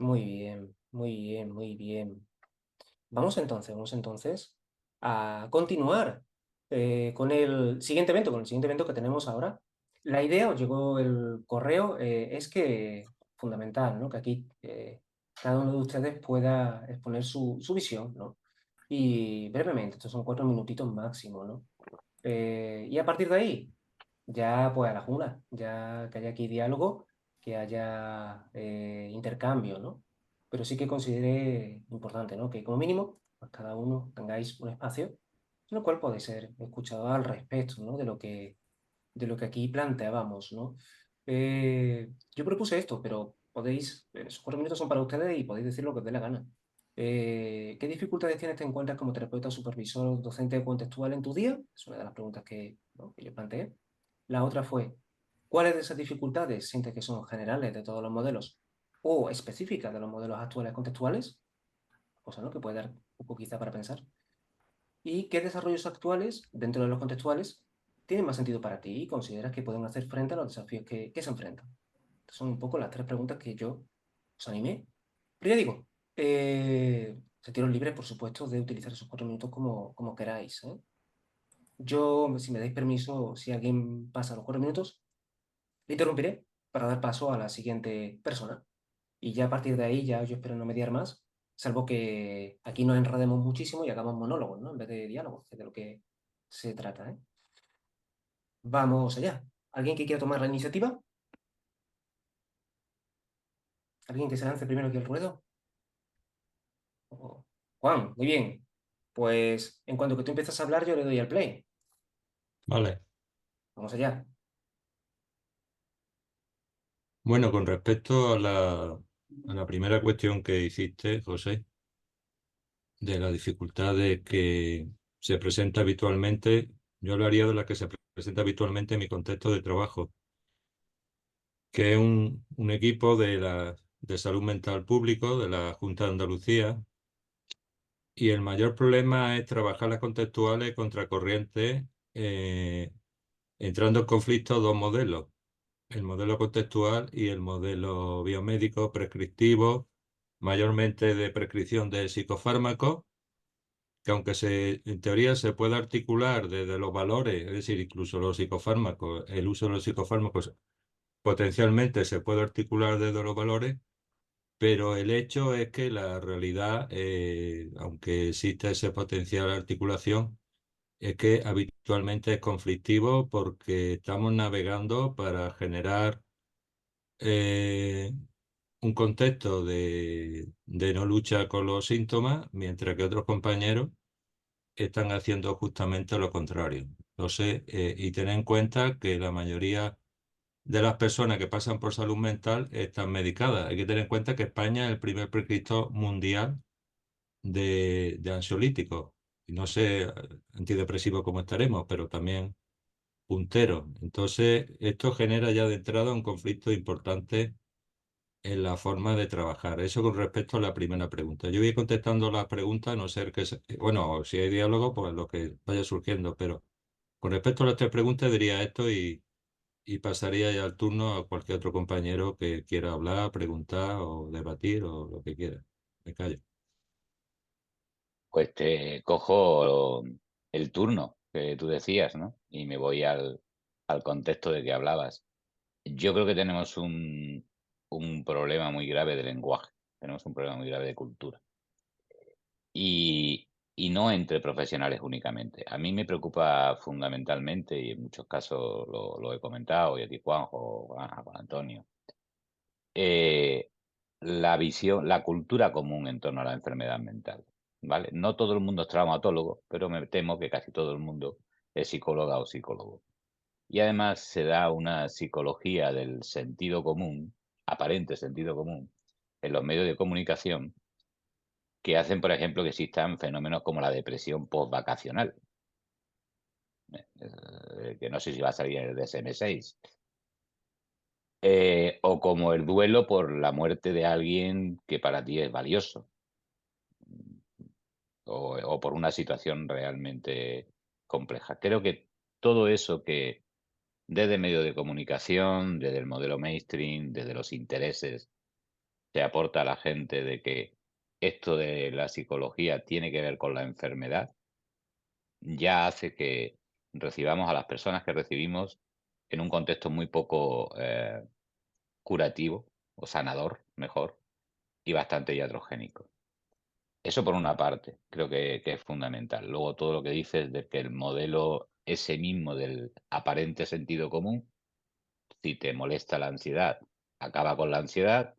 Muy bien, muy bien, muy bien. Vamos entonces a continuar con el siguiente evento que tenemos ahora. La idea, os llegó el correo, es que, fundamental, ¿no? Que aquí cada uno de ustedes pueda exponer su visión, ¿no? Y brevemente, estos son 4 minutitos máximo, ¿no? Y a partir de ahí, ya pues a la jungla, ya que haya aquí diálogo, que haya intercambio, ¿no? Pero sí que consideré importante, ¿no? Que como mínimo, pues cada uno tengáis un espacio en el cual podéis ser escuchados al respecto, ¿no? De lo que aquí planteábamos, ¿no? Yo propuse esto, pero podéis, esos 4 minutos son para ustedes y podéis decir lo que os dé la gana. ¿Qué dificultades tienes te encuentras como terapeuta, supervisor, docente contextual en tu día? Es una de las preguntas que, ¿no? que yo planteé. La otra fue, ¿cuáles de esas dificultades sientes que son generales de todos los modelos o específicas de los modelos actuales contextuales? Cosa, ¿no? que puede dar un poco quizá para pensar. ¿Y qué desarrollos actuales, dentro de los contextuales, tienen más sentido para ti y consideras que pueden hacer frente a los desafíos que se enfrentan? Estas son un poco las 3 preguntas que yo os animé. Pero ya digo, sentiros libres, por supuesto, de utilizar esos 4 minutos como queráis, ¿eh? Yo, si me dais permiso, si alguien pasa los 4 minutos, le interrumpiré para dar paso a la siguiente persona. Y ya a partir de ahí, ya yo espero no mediar más, salvo que aquí nos enredemos muchísimo y hagamos monólogos, ¿no? En vez de diálogos, que es de lo que se trata, ¿eh? Vamos allá. ¿Alguien que quiera tomar la iniciativa? ¿Alguien que se lance primero aquí al ruedo? Juan, muy bien. Pues en cuanto que tú empiezas a hablar, yo le doy al play. Vale. Vamos allá. Bueno, con respecto a la primera cuestión que hiciste, José, de la dificultad de que se presenta habitualmente, yo hablaría de la que se presenta habitualmente en mi contexto de trabajo, que es un equipo de salud mental público de la Junta de Andalucía, y el mayor problema es trabajar las contextuales contracorriente, entrando en conflicto dos modelos: el modelo contextual y el modelo biomédico prescriptivo, mayormente de prescripción de psicofármacos, que aunque en teoría se puede articular desde los valores, es decir, incluso los psicofármacos, el uso de los psicofármacos potencialmente se puede articular desde los valores, pero el hecho es que la realidad, aunque existe ese potencial de articulación, es que habitualmente es conflictivo porque estamos navegando para generar eh, un contexto de no lucha con los síntomas, mientras que otros compañeros están haciendo justamente lo contrario. Entonces, y ten en cuenta que la mayoría de las personas que pasan por salud mental están medicadas. Hay que tener en cuenta que España es el primer prescriptor mundial de ansiolíticos. Y no sé antidepresivos cómo estaremos, pero también puntero. Entonces, esto genera ya de entrada un conflicto importante en la forma de trabajar. Eso con respecto a la primera pregunta. Yo voy contestando las preguntas, a no ser que, bueno, si hay diálogo, pues lo que vaya surgiendo, pero con respecto a las 3 preguntas diría esto, y pasaría ya el turno a cualquier otro compañero que quiera hablar, preguntar o debatir o lo que quiera. Me callo. Pues te cojo el turno que tú decías, ¿no? Y me voy al contexto de que hablabas. Yo creo que tenemos un problema muy grave de lenguaje, tenemos un problema muy grave de cultura. Y no entre profesionales únicamente. A mí me preocupa fundamentalmente, y en muchos casos lo he comentado, y a ti, Juanjo, a Juan Antonio, eh, la visión, la cultura común en torno a la enfermedad mental, ¿vale? No todo el mundo es traumatólogo, pero me temo que casi todo el mundo es psicóloga o psicólogo. Y además se da una psicología del sentido común, aparente sentido común, en los medios de comunicación que hacen, por ejemplo, que existan fenómenos como la depresión postvacacional, que no sé si va a salir en el DSM-6, o como el duelo por la muerte de alguien que para ti es valioso, o por una situación realmente compleja. Creo que todo eso que desde medios de comunicación, desde el modelo mainstream, desde los intereses se aporta a la gente de que esto de la psicología tiene que ver con la enfermedad, ya hace que recibamos a las personas que recibimos en un contexto muy poco curativo o sanador, mejor, y bastante iatrogénico. Eso por una parte, creo que es fundamental. Luego todo lo que dices de que el modelo ese mismo del aparente sentido común, si te molesta la ansiedad, acaba con la ansiedad,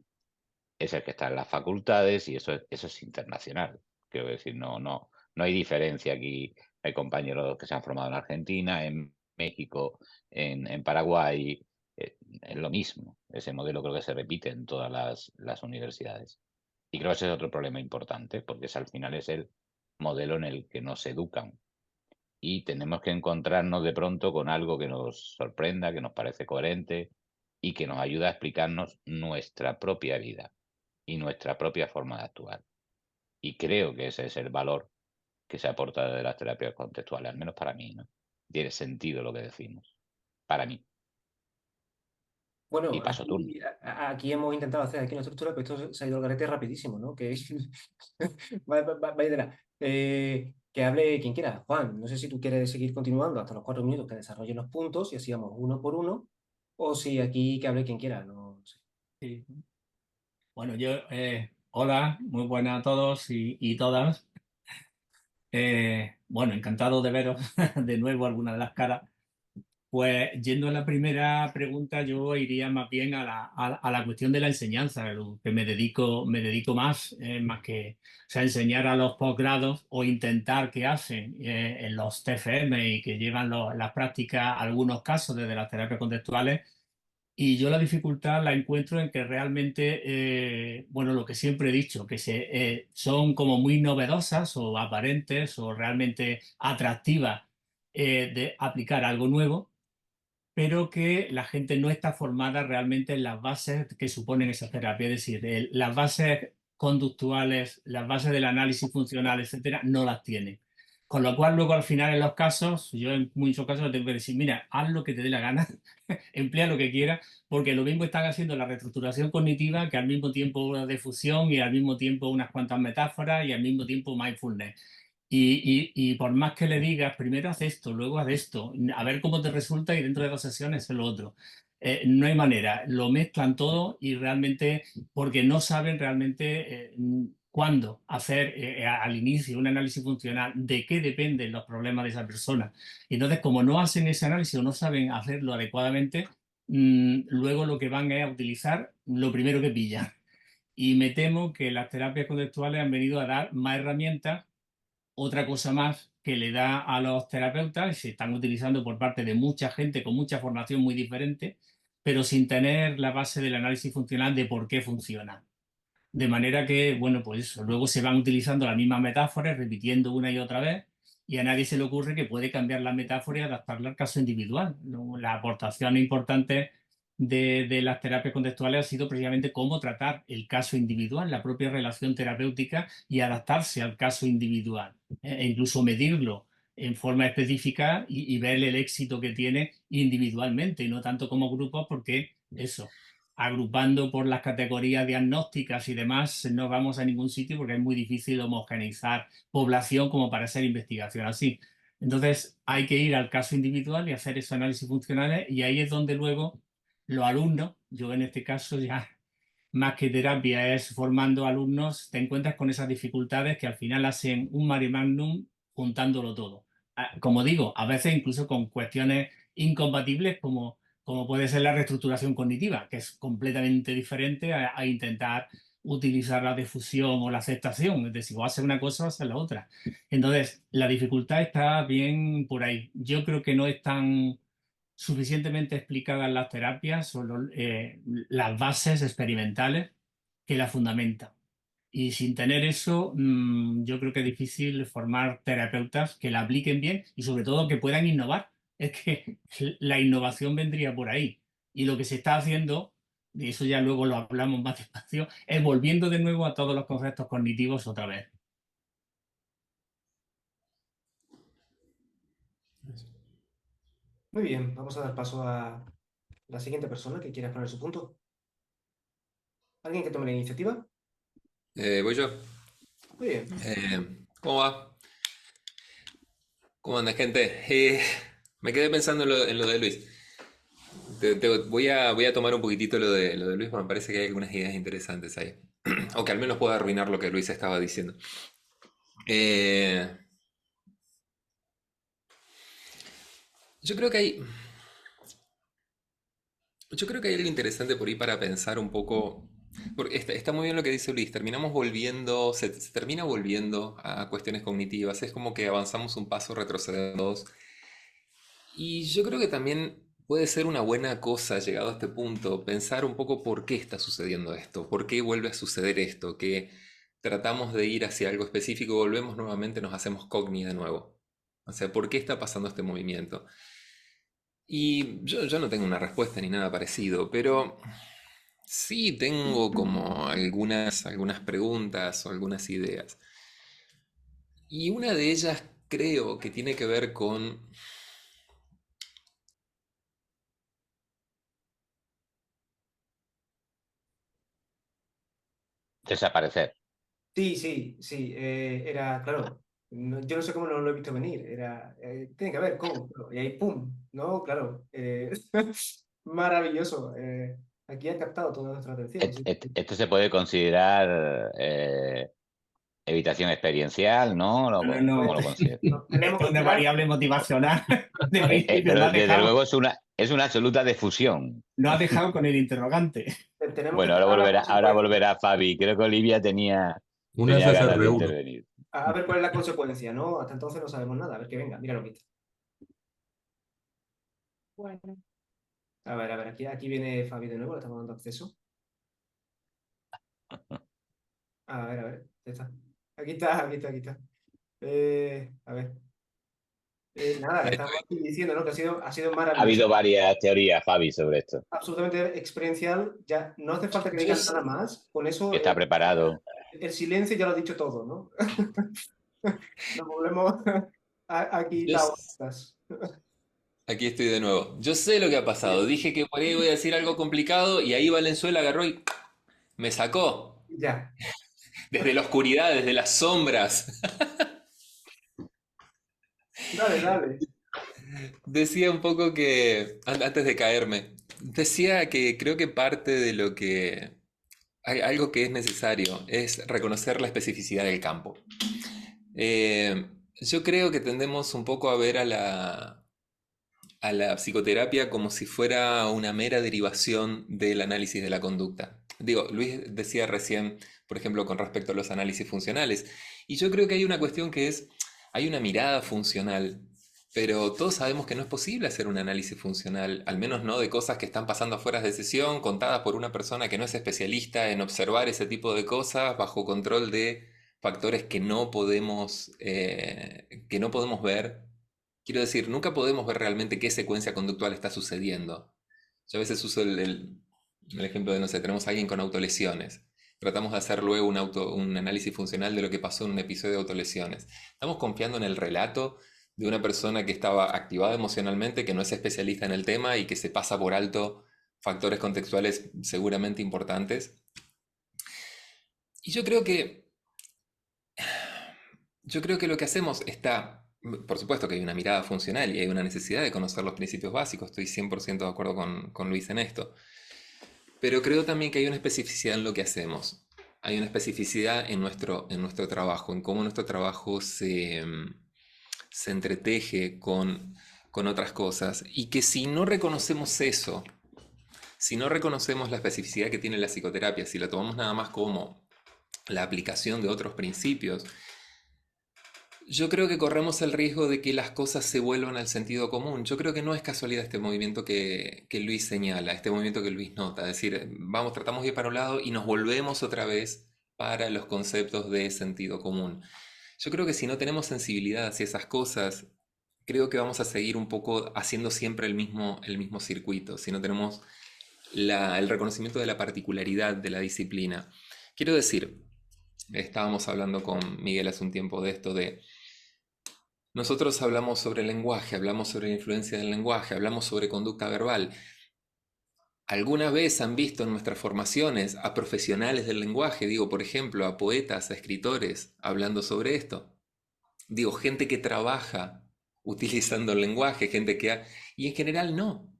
es el que está en las facultades y eso es internacional. Quiero decir, no hay diferencia aquí. Hay compañeros que se han formado en Argentina, en México, en Paraguay, es lo mismo. Ese modelo creo que se repite en todas las universidades. Y creo que ese es otro problema importante, porque al final es el modelo en el que nos educan. Y tenemos que encontrarnos de pronto con algo que nos sorprenda, que nos parece coherente y que nos ayuda a explicarnos nuestra propia vida y nuestra propia forma de actuar. Y creo que ese es el valor que se aporta de las terapias contextuales, al menos para mí, ¿no? Tiene sentido lo que decimos, para mí. Y Bueno, paso turno. aquí hemos intentado hacer aquí una estructura, pero esto se ha ido al garete rapidísimo, ¿no? Que vaya tela. Que hable quien quiera. Juan, no sé si tú quieres seguir continuando hasta los 4 minutos, que desarrolle los puntos y así vamos uno por uno, o si aquí que hable quien quiera, no sé. Sí. Bueno, hola, muy buenas a todos y todas. Bueno, encantado de veros de nuevo algunas de las caras. Pues yendo a la primera pregunta, yo iría más bien a la cuestión de la enseñanza, lo que me dedico más que, o sea, enseñar a los posgrados o intentar que hacen en los TFM y que llevan las prácticas, algunos casos desde las terapias contextuales. Y yo la dificultad la encuentro en que realmente, bueno, lo que siempre he dicho, que son como muy novedosas o aparentes o realmente atractivas de aplicar algo nuevo, pero que la gente no está formada realmente en las bases que suponen esa terapia. Es decir, las bases conductuales, las bases del análisis funcional, etcétera, no las tienen. Con lo cual, luego al final en los casos, yo en muchos casos tengo que decir, mira, haz lo que te dé la gana, emplea lo que quieras, porque lo mismo están haciendo la reestructuración cognitiva que al mismo tiempo una difusión y al mismo tiempo unas cuantas metáforas y al mismo tiempo mindfulness. Y por más que le digas, primero haz esto, luego haz esto, a ver cómo te resulta y dentro de 2 sesiones haz lo otro. No hay manera, lo mezclan todo y realmente, porque no saben realmente cuándo hacer al inicio un análisis funcional, de qué dependen los problemas de esa persona. Y entonces, como no hacen ese análisis o no saben hacerlo adecuadamente, luego lo que van es a utilizar lo primero que pillan. Y me temo que las terapias conductuales han venido a dar más herramientas, otra cosa más que le da a los terapeutas, se están utilizando por parte de mucha gente con mucha formación muy diferente, pero sin tener la base del análisis funcional de por qué funciona. De manera que, bueno, pues eso, luego se van utilizando las mismas metáforas, repitiendo una y otra vez, y a nadie se le ocurre que puede cambiar la metáfora y adaptarla al caso individual, ¿no? La aportación importante de las terapias contextuales ha sido precisamente cómo tratar el caso individual, la propia relación terapéutica y adaptarse al caso individual, e incluso medirlo en forma específica y ver el éxito que tiene individualmente y no tanto como grupos, porque eso, agrupando por las categorías diagnósticas y demás, no vamos a ningún sitio porque es muy difícil homogeneizar población como para hacer investigación así. Entonces hay que ir al caso individual y hacer esos análisis funcionales y ahí es donde luego los alumnos, yo en este caso ya más que terapia es formando alumnos, te encuentras con esas dificultades que al final hacen un mare magnum juntándolo todo. Como digo, a veces incluso con cuestiones incompatibles como puede ser la reestructuración cognitiva, que es completamente diferente a intentar utilizar la difusión o la aceptación. Es decir, o hacer una cosa o hacer la otra. Entonces, la dificultad está bien por ahí. Yo creo que no es tan suficientemente explicadas las terapias o las bases experimentales que la fundamentan. Y sin tener eso, yo creo que es difícil formar terapeutas que la apliquen bien y sobre todo que puedan innovar. Es que la innovación vendría por ahí. Y lo que se está haciendo, y eso ya luego lo hablamos más despacio, es volviendo de nuevo a todos los conceptos cognitivos otra vez. Muy bien, vamos a dar paso a la siguiente persona que quiera poner su punto. ¿Alguien que tome la iniciativa? Voy yo. Muy bien. ¿Cómo va? ¿Cómo anda, gente? Me quedé pensando en lo de Luis. Voy a tomar un poquitito lo de Luis, porque me parece que hay algunas ideas interesantes ahí. O que al menos pueda arruinar lo que Luis estaba diciendo. Eh, yo creo que hay, yo creo que hay algo interesante por ahí para pensar un poco. Porque está muy bien lo que dice Luis. Terminamos volviendo, se termina volviendo a cuestiones cognitivas. Es como que avanzamos un paso, retrocedemos. Y yo creo que también puede ser una buena cosa, llegado a este punto, pensar un poco por qué está sucediendo esto, por qué vuelve a suceder esto, que tratamos de ir hacia algo específico, volvemos nuevamente, nos hacemos cogni de nuevo. O sea, ¿por qué está pasando este movimiento? Y yo no tengo una respuesta ni nada parecido, pero sí tengo como algunas preguntas o algunas ideas. Y una de ellas creo que tiene que ver con... Desaparecer. Sí, sí, sí. Era, claro. Yo no sé cómo no lo he visto venir. Tiene que ver con. Y ahí, ¡pum! ¿No? Claro. Maravilloso. Aquí ha captado toda nuestra atención. Sí, sí. Esto se puede considerar evitación experiencial, ¿no? No, ¿Cómo no. lo consideras? Tenemos Esto que es una esperar. variable motivacional. De principio, Pero desde luego es una absoluta difusión. no ha dejado con el interrogante. Tenemos que Bueno, esperar la ahora consecuencia. volverá Fabi. Creo que Olivia Una tenía ganas de CCR1. intervenir. A ver cuál es la consecuencia, ¿no? Hasta entonces no sabemos nada. A ver que venga, mira lo que está. Bueno, A ver, aquí viene Fabi de nuevo, le estamos dando acceso. A ver, ya está. Aquí está. A ver. Nada, le Ahí estamos estoy. diciendo, ¿no? Que ha sido Ha habido maravilloso, varias teorías, Fabi, sobre esto. absolutamente experiencial. Ya no hace falta que Yo digan nada más. Con eso, Está preparado. el silencio ya lo ha dicho todo, ¿no? Nos volvemos aquí Yo, taoístas. Aquí estoy de nuevo. Yo sé lo que ha pasado. Dije que por ahí voy a decir algo complicado y ahí Valenzuela agarró y me sacó. Ya. Desde la oscuridad, desde las sombras. Dale, dale. Decía un poco que, antes de caerme, decía que creo que parte de lo que... Hay algo que es necesario, es reconocer la especificidad del campo. Yo creo que tendemos un poco a ver a la psicoterapia como si fuera una mera derivación del análisis de la conducta. Digo, Luis decía recién, por ejemplo, con respecto a los análisis funcionales, y yo creo que hay una cuestión que es, hay una mirada funcional, pero todos sabemos que no es posible hacer un análisis funcional, al menos no de cosas que están pasando afuera de sesión, contadas por una persona que no es especialista en observar ese tipo de cosas bajo control de factores que no podemos ver. Quiero decir, nunca podemos ver realmente qué secuencia conductual está sucediendo. Yo a veces uso el ejemplo de, no sé, tenemos a alguien con autolesiones. Tratamos de hacer luego un análisis funcional de lo que pasó en un episodio de autolesiones. Estamos confiando en el relato de una persona que estaba activada emocionalmente, que no es especialista en el tema y que se pasa por alto factores contextuales seguramente importantes. Y yo creo que lo que hacemos está, por supuesto que hay una mirada funcional y hay una necesidad de conocer los principios básicos, estoy 100% de acuerdo con Luis en esto, pero creo también que hay una especificidad en lo que hacemos, hay una especificidad en nuestro trabajo, en cómo nuestro trabajo se entreteje con otras cosas y que si no reconocemos eso, si no reconocemos la especificidad que tiene la psicoterapia, si la tomamos nada más como la aplicación de otros principios, yo creo que corremos el riesgo de que las cosas se vuelvan al sentido común. Yo creo que no es casualidad este movimiento que Luis señala, este movimiento que Luis nota. Es decir, vamos, tratamos de ir para un lado y nos volvemos otra vez para los conceptos de sentido común. Yo creo que si no tenemos sensibilidad hacia esas cosas, creo que vamos a seguir un poco haciendo siempre el mismo circuito, si no tenemos el reconocimiento de la particularidad de la disciplina. Quiero decir, estábamos hablando con Miguel hace un tiempo de esto de... Nosotros hablamos sobre el lenguaje, hablamos sobre la influencia del lenguaje, hablamos sobre conducta verbal. ¿Alguna vez han visto en nuestras formaciones a profesionales del lenguaje, digo, por ejemplo, a poetas, a escritores, hablando sobre esto? Digo, gente que trabaja utilizando el lenguaje, gente que y en general no.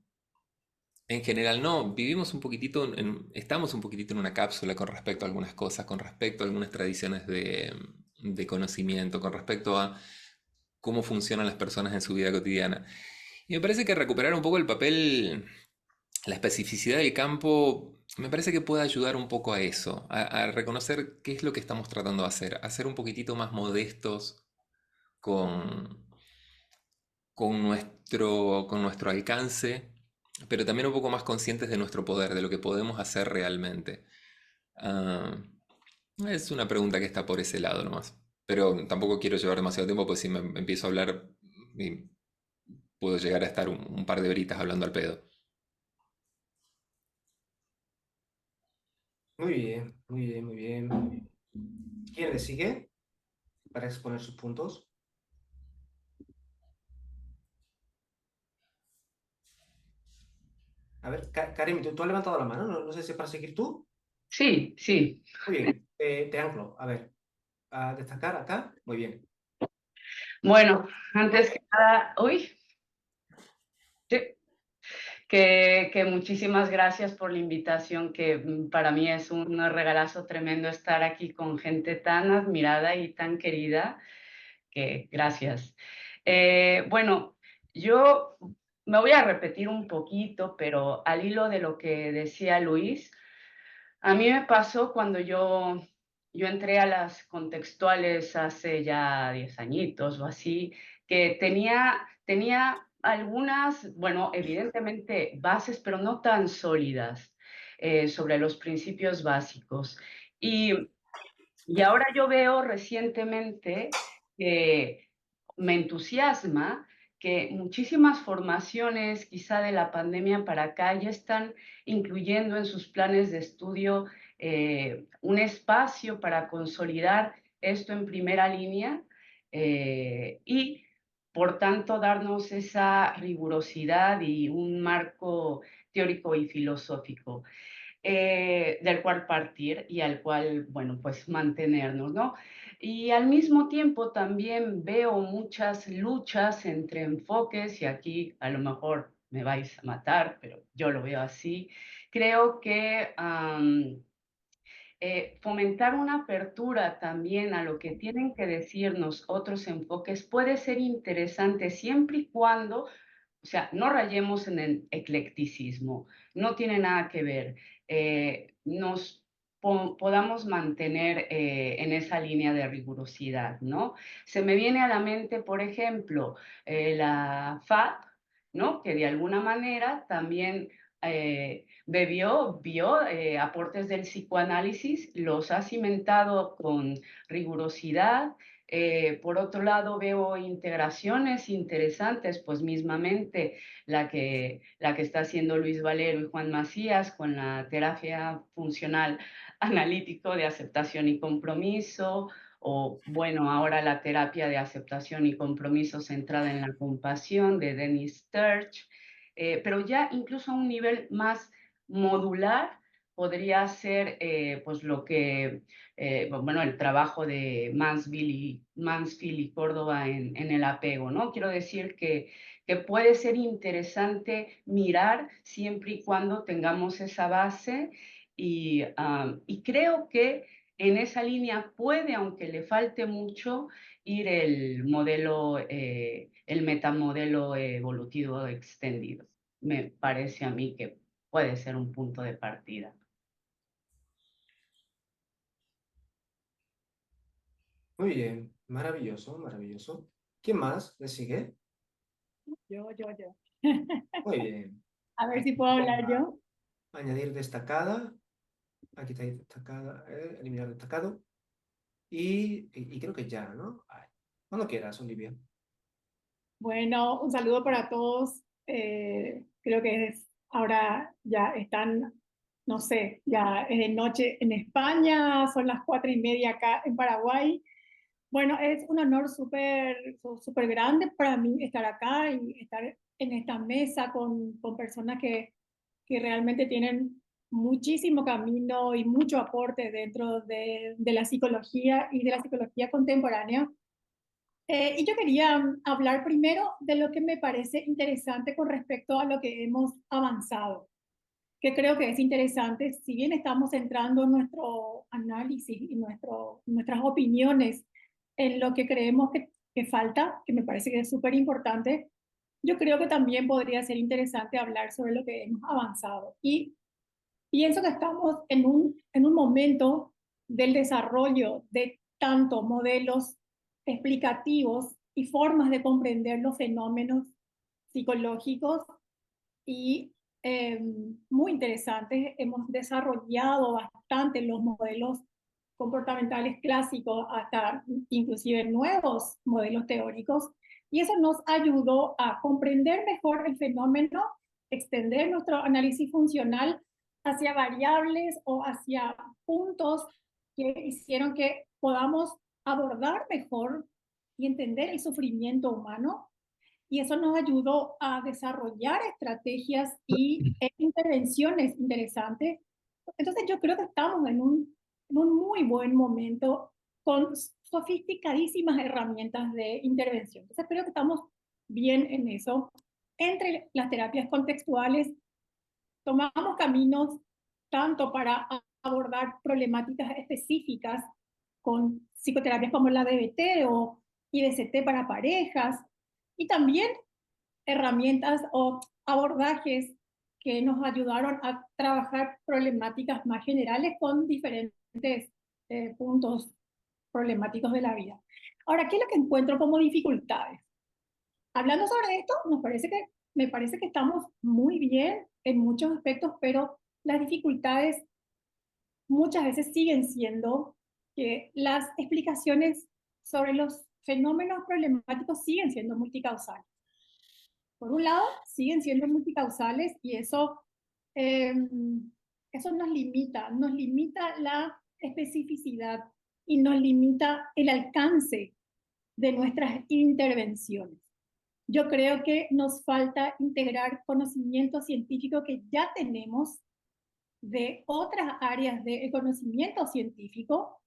En general no. Vivimos un poquitito, estamos un poquitito en una cápsula con respecto a algunas cosas, con respecto a algunas tradiciones de conocimiento, con respecto a cómo funcionan las personas en su vida cotidiana. Y me parece que recuperar un poco el papel, la especificidad del campo, me parece que puede ayudar un poco a eso, a reconocer qué es lo que estamos tratando de hacer, a ser un poquitito más modestos con, con nuestro alcance, pero también un poco más conscientes de nuestro poder, de lo que podemos hacer realmente. Ah, es una pregunta que está por ese lado nomás. Pero tampoco quiero llevar demasiado tiempo, pues si me empiezo a hablar, y puedo llegar a estar un par de horitas hablando al pedo. Muy bien, muy bien, muy bien. ¿Quién le sigue para exponer sus puntos? A ver, Karim, tú has levantado la mano, no sé si es para seguir tú. Sí, sí. Muy bien, te anclo. A ver, a destacar acá. Muy bien. Bueno, antes que nada, uy, sí, que muchísimas gracias por la invitación, que para mí es un regalazo tremendo estar aquí con gente tan admirada y tan querida, que gracias. Bueno, yo me voy a repetir un poquito, pero al hilo de lo que decía Luis, a mí me pasó cuando yo entré a las contextuales hace ya 10 añitos o así, que tenía algunas, bueno, evidentemente bases, pero no tan sólidas sobre los principios básicos. Y y ahora yo veo recientemente que me entusiasma que muchísimas formaciones, quizá de la pandemia para acá, ya están incluyendo en sus planes de estudio un espacio para consolidar esto en primera línea y, por tanto, darnos esa rigurosidad y un marco teórico y filosófico del cual partir y al cual, bueno, pues mantenernos, ¿no? Y al mismo tiempo también veo muchas luchas entre enfoques, y aquí a lo mejor me vais a matar, pero yo lo veo así. Creo que fomentar una apertura también a lo que tienen que decirnos otros enfoques puede ser interesante siempre y cuando, o sea, no rayemos en el eclecticismo, no tiene nada que ver. Nos podamos mantener en esa línea de rigurosidad, ¿no? Se me viene a la mente, por ejemplo, la FAP, ¿no? Que de alguna manera también vio aportes del psicoanálisis, los ha cimentado con rigurosidad. Por otro lado, veo integraciones interesantes, pues mismamente la que está haciendo Luis Valero y Juan Macías con la terapia funcional analítico de aceptación y compromiso, o bueno, ahora la terapia de aceptación y compromiso centrada en la compasión de Dennis Sturge, pero ya incluso a un nivel más modular podría ser pues lo que bueno, el trabajo de Mansfield y Córdoba en el apego, ¿no? Quiero decir que puede ser interesante mirar siempre y cuando tengamos esa base y creo que en esa línea puede, aunque le falte mucho, ir el modelo, el metamodelo evolutivo extendido. Me parece a mí que puede ser un punto de partida. Muy bien, maravilloso, maravilloso. ¿Quién más le sigue? Yo. Muy bien. A ver si puedo hablar yo. Añadir destacada. Aquí está destacada, eliminar destacado. Y creo que ya, ¿no? Ay, cuando quieras, Olivia. Bueno, un saludo para todos. Creo que ahora ya están, no sé, ya es de noche en España, son las 4:30 acá en Paraguay. Bueno, es un honor súper grande para mí estar acá y estar en esta mesa con personas que que realmente tienen muchísimo camino y mucho aporte dentro de la psicología y de la psicología contemporánea. Y yo quería hablar primero de lo que me parece interesante con respecto a lo que hemos avanzado, que creo que es interesante, si bien estamos centrando nuestro análisis y nuestras opiniones en lo que creemos que falta, que me parece que es súper importante, yo creo que también podría ser interesante hablar sobre lo que hemos avanzado. Y pienso que estamos en un momento del desarrollo de tanto modelos explicativos y formas de comprender los fenómenos psicológicos y muy interesantes. Hemos desarrollado bastante los modelos comportamentales clásicos hasta inclusive nuevos modelos teóricos y eso nos ayudó a comprender mejor el fenómeno, extender nuestro análisis funcional hacia variables o hacia puntos que hicieron que podamos abordar mejor y entender el sufrimiento humano. Y eso nos ayudó a desarrollar estrategias y intervenciones interesantes. Entonces yo creo que estamos en un muy buen momento con sofisticadísimas herramientas de intervención. Entonces creo que estamos bien en eso. Entre las terapias contextuales tomamos caminos tanto para abordar problemáticas específicas con psicoterapias como la DBT o IDCT para parejas, y también herramientas o abordajes que nos ayudaron a trabajar problemáticas más generales con diferentes puntos problemáticos de la vida. Ahora, ¿qué es lo que encuentro como dificultades? Hablando sobre esto, me parece que estamos muy bien en muchos aspectos, pero las dificultades muchas veces siguen siendo que las explicaciones sobre los fenómenos problemáticos siguen siendo multicausales. Por un lado, siguen siendo multicausales y eso nos limita la especificidad y nos limita el alcance de nuestras intervenciones. Yo creo que nos falta integrar conocimiento científico que ya tenemos de otras áreas del conocimiento científico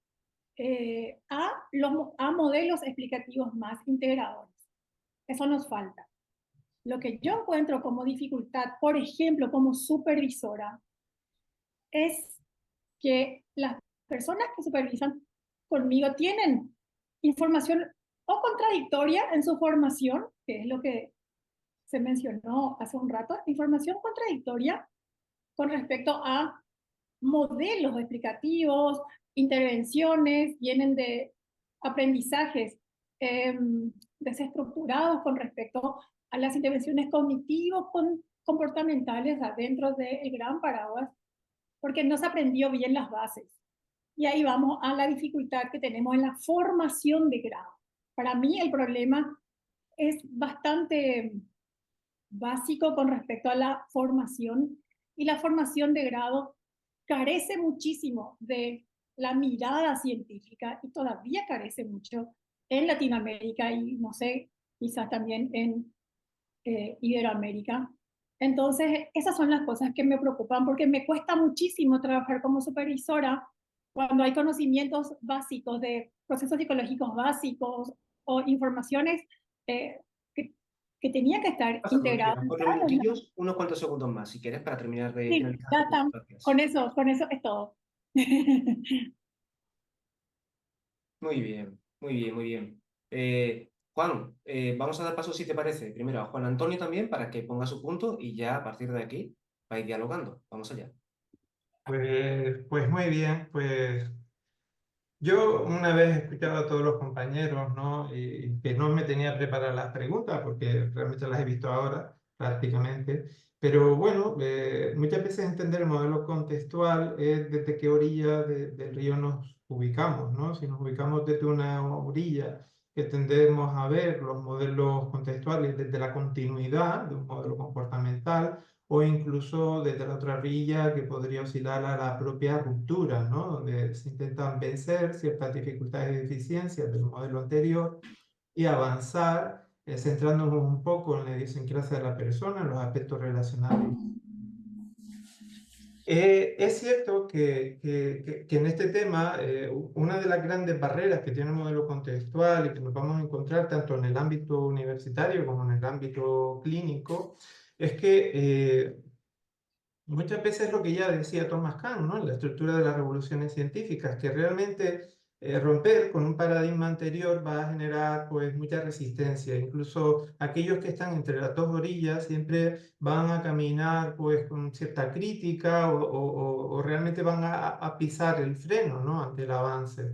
a modelos explicativos más integradores. Eso nos falta. Lo que yo encuentro como dificultad, por ejemplo, como supervisora, es que las personas que supervisan conmigo tienen información o contradictoria en su formación, que es lo que se mencionó hace un rato, información contradictoria con respecto a modelos explicativos, intervenciones, vienen de aprendizajes desestructurados con respecto a las intervenciones comportamentales adentro del gran paraguas, porque no se aprendió bien las bases. Y ahí vamos a la dificultad que tenemos en la formación de grado. Para mí el problema es bastante básico con respecto a la formación, y la formación de grado carece muchísimo de la mirada científica y todavía carece mucho en Latinoamérica y no sé, quizás también en Iberoamérica. Entonces, esas son las cosas que me preocupan porque me cuesta muchísimo trabajar como supervisora cuando hay conocimientos básicos de procesos psicológicos básicos o informaciones que tenía que estar integradas. 4 minutillos, unos cuantos segundos más, si quieres, para terminar de Sí, finalizar. ya está. Con eso es todo. Muy bien, muy bien, muy bien. Juan, vamos a dar paso, si te parece, primero a Juan Antonio también, para que ponga su punto y ya a partir de aquí vais dialogando. Vamos allá. Pues muy bien, pues yo una vez he escuchado a todos los compañeros, ¿no? Y que no me tenía preparadas las preguntas porque realmente las he visto ahora prácticamente, pero bueno, muchas veces entender el modelo contextual es desde qué orilla del río nos ubicamos, ¿no? Si nos ubicamos desde una orilla que tendemos a ver los modelos contextuales desde la continuidad de un modelo comportamental, o incluso desde la otra orilla que podría oscilar a la propia ruptura, ¿no? Donde se intentan vencer ciertas dificultades y deficiencias del modelo anterior y avanzar, centrándonos un poco en la idiosincrasia de la persona, en los aspectos relacionales Es cierto que en este tema, una de las grandes barreras que tiene el modelo contextual y que nos vamos a encontrar tanto en el ámbito universitario como en el ámbito clínico, es que muchas veces lo que ya decía Thomas Kuhn, ¿no? En la estructura de las revoluciones científicas, que realmente romper con un paradigma anterior va a generar pues mucha resistencia. Incluso aquellos que están entre las dos orillas siempre van a caminar pues con cierta crítica o realmente van a pisar el freno, ¿no? Ante el avance.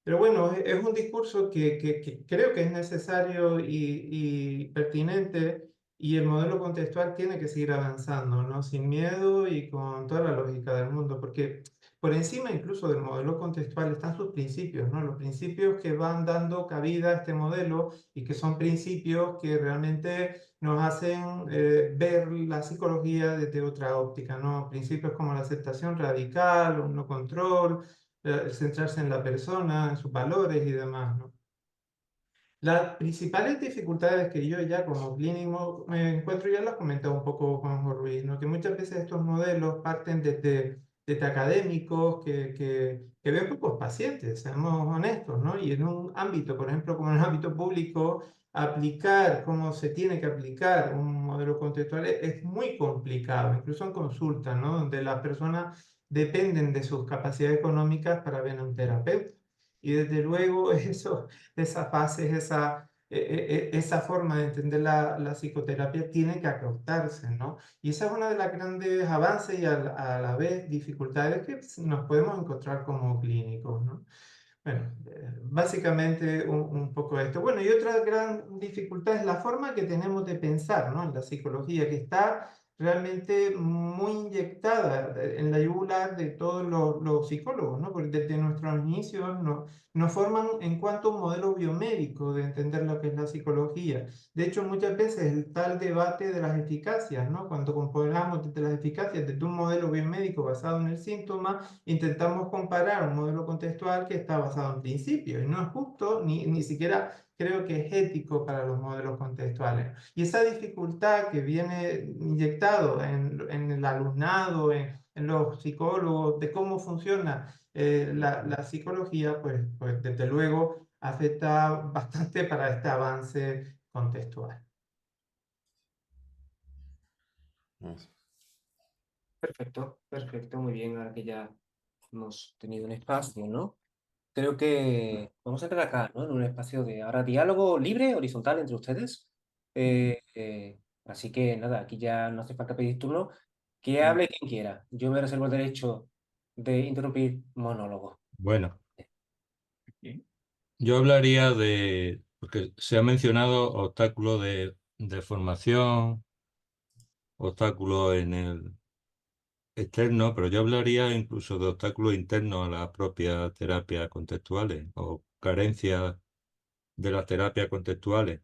Pero bueno, es un discurso que creo que es necesario y pertinente, y el modelo contextual tiene que seguir avanzando, ¿no? Sin miedo y con toda la lógica del mundo, porque por encima incluso del modelo contextual están sus principios, ¿no? Los principios que van dando cabida a este modelo y que son principios que realmente nos hacen ver la psicología desde otra óptica, ¿no? Principios como la aceptación radical, un no control, el centrarse en la persona, en sus valores y demás, ¿no? Las principales dificultades que yo ya como clínico me encuentro, ya las comentaba un poco Juanjo Ruiz, ¿no? Que muchas veces estos modelos parten desde académicos que ven pocos pacientes, seamos honestos, ¿no? Y en un ámbito, por ejemplo, como en el ámbito público, aplicar cómo se tiene que aplicar un modelo contextual es muy complicado, incluso en consulta, ¿no? Donde las personas dependen de sus capacidades económicas para ver a un terapeuta. Y desde luego esas fases, esa forma de entender la psicoterapia tiene que acotarse, ¿no? Y esa es una de las grandes avances y a la vez dificultades que nos podemos encontrar como clínicos, ¿no? Bueno, básicamente un poco esto. Bueno, y otra gran dificultad es la forma que tenemos de pensar, ¿no? En la psicología, que está realmente muy inyectada en la yugular de todos los psicólogos, ¿no? Porque desde nuestros inicios nos forman en cuanto a un modelo biomédico de entender lo que es la psicología. De hecho, muchas veces el tal debate de las eficacias, ¿no? Cuando comparamos desde las eficacias desde un modelo biomédico basado en el síntoma, intentamos comparar un modelo contextual que está basado en principios, y no es justo, ni siquiera creo que es ético para los modelos contextuales. Y esa dificultad que viene inyectado en el alumnado, en los psicólogos, de cómo funciona la psicología, pues desde luego afecta bastante para este avance contextual. Perfecto, perfecto, muy bien. Ahora que ya hemos tenido un espacio, ¿no? Creo que vamos a entrar acá, ¿no? En un espacio de ahora diálogo libre, horizontal entre ustedes. Así que nada, aquí ya no hace falta pedir turno. Que hable quien quiera. Yo me reservo el derecho de interrumpir monólogo. Bueno, yo hablaría porque se ha mencionado obstáculos de formación, obstáculos en el externo, pero yo hablaría incluso de obstáculos internos a las propias terapias contextuales o carencias de las terapias contextuales.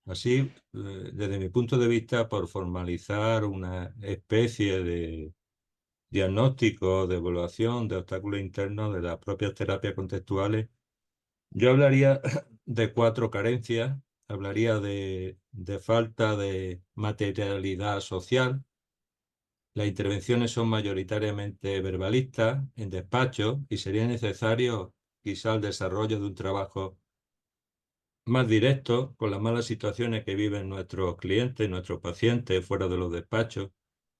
Así, desde mi punto de vista, por formalizar una especie de diagnóstico, de evaluación de obstáculos internos de las propias terapias contextuales, yo hablaría de 4 carencias. Hablaría de falta de materialidad social. Las intervenciones son mayoritariamente verbalistas, en despacho, y sería necesario quizá el desarrollo de un trabajo más directo con las malas situaciones que viven nuestros clientes, nuestros pacientes fuera de los despachos.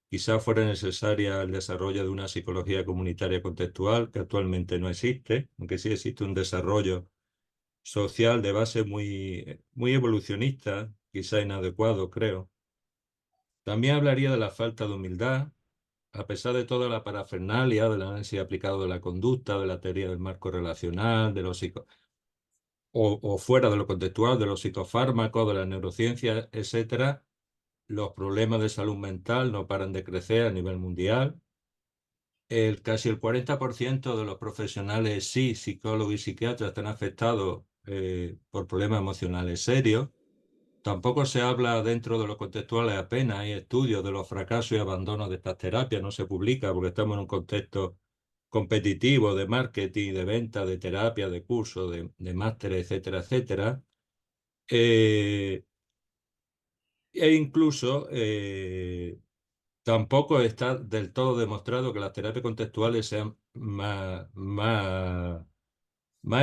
Quizá fuera necesaria el desarrollo de una psicología comunitaria contextual, que actualmente no existe, aunque sí existe un desarrollo social de base muy evolucionista, quizá inadecuado, creo. También hablaría de la falta de humildad, a pesar de toda la parafernalia del análisis aplicado de la conducta, de la teoría del marco relacional, de los o fuera de lo contextual, de los psicofármacos, de las neurociencias, etcétera, los problemas de salud mental no paran de crecer a nivel mundial. Casi el 40% de los profesionales, sí, psicólogos y psiquiatras, están afectados por problemas emocionales serios. Tampoco se habla dentro de los contextuales apenas, hay estudios de los fracasos y abandonos de estas terapias, no se publica porque estamos en un contexto competitivo de marketing, de venta, de terapia, de cursos, de másteres, etcétera, etcétera. E incluso tampoco está del todo demostrado que las terapias contextuales sean más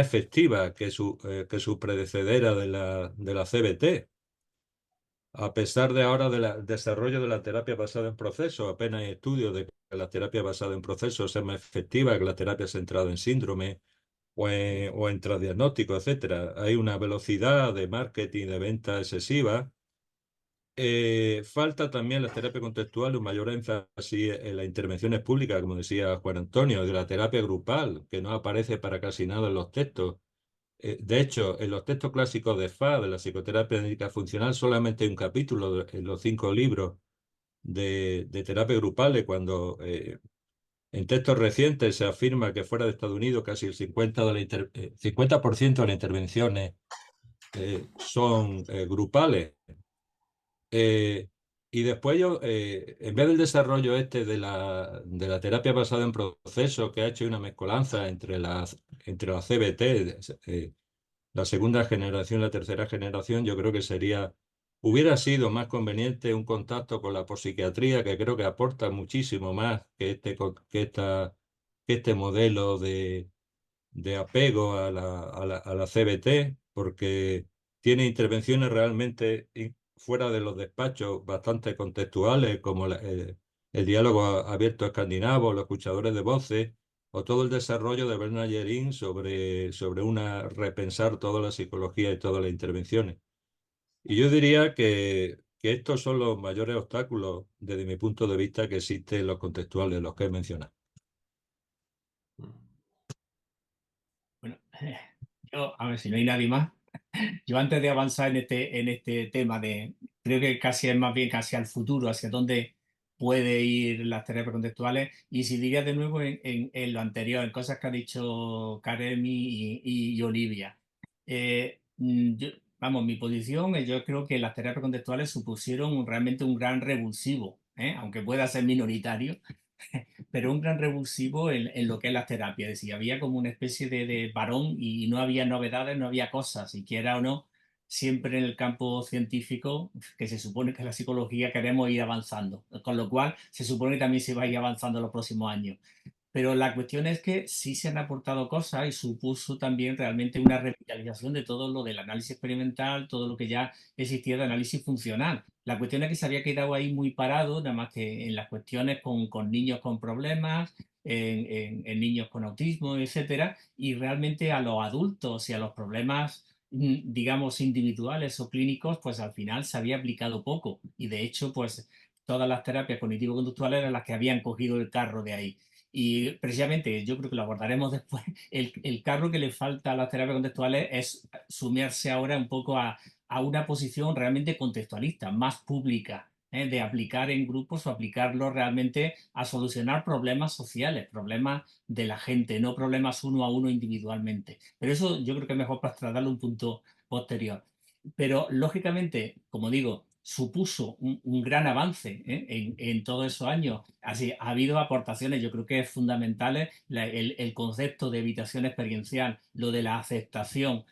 efectivas que su predecedera de la CBT. A pesar de ahora del desarrollo de la terapia basada en procesos, apenas hay estudios de que la terapia basada en procesos sea más efectiva que la terapia centrada en síndrome o en transdiagnóstico, etcétera. Hay una velocidad de marketing, de venta excesiva. Falta también la terapia contextual un mayor énfasis en las intervenciones públicas, como decía Juan Antonio, de la terapia grupal, que no aparece para casi nada en los textos. De hecho, en los textos clásicos de FA, de la psicoterapia analítica funcional, solamente hay un capítulo en los 5 libros de terapia grupales, cuando en textos recientes se afirma que fuera de Estados Unidos casi el 50% de las intervenciones son grupales. Y después en vez del desarrollo de la terapia basada en procesos, que ha hecho una mezcolanza entre la CBT, la segunda generación y la tercera generación, yo creo que hubiera sido más conveniente un contacto con la psiquiatría, que creo que aporta muchísimo más que este modelo de apego a la CBT, porque tiene intervenciones realmente fuera de los despachos bastante contextuales, como el diálogo abierto escandinavo, los escuchadores de voces, o todo el desarrollo de Bernard Yerin sobre repensar toda la psicología y todas las intervenciones. Y yo diría que estos son los mayores obstáculos, desde mi punto de vista, que existen en los contextuales, los que he mencionado. Bueno, yo, a ver si no hay nadie más. Yo antes de avanzar en este tema creo que casi es más bien casi al futuro, hacia dónde puede ir las terapias contextuales, y si diría de nuevo en lo anterior, en cosas que ha dicho Karemi y Olivia. Vamos, mi posición es, yo creo que las terapias contextuales supusieron realmente un gran revulsivo, aunque pueda ser minoritario, pero un gran revulsivo en lo que es la terapia. Es decir, había como una especie de varón y no había novedades, no había cosas, y quiera o no, siempre en el campo científico, que se supone que es la psicología, queremos ir avanzando, con lo cual se supone que también se va a ir avanzando en los próximos años. Pero la cuestión es que sí se han aportado cosas y supuso también realmente una revitalización de todo lo del análisis experimental, todo lo que ya existía de análisis funcional. La cuestión es que se había quedado ahí muy parado, nada más que en las cuestiones con niños con problemas, en niños con autismo, etcétera, y realmente a los adultos y a los problemas, digamos, individuales o clínicos, pues al final se había aplicado poco. Y de hecho, pues todas las terapias cognitivo-conductuales eran las que habían cogido el carro de ahí. Y precisamente, yo creo que lo abordaremos después, el carro que le falta a las terapias contextuales es sumarse ahora un poco a una posición realmente contextualista, más pública, de aplicar en grupos o aplicarlo realmente a solucionar problemas sociales, problemas de la gente, no problemas uno a uno individualmente. Pero eso yo creo que es mejor para tratarlo un punto posterior. Pero lógicamente, como digo, supuso un gran avance en todos esos años. Así, ha habido aportaciones, yo creo que es fundamental el concepto de evitación experiencial, lo de la aceptación,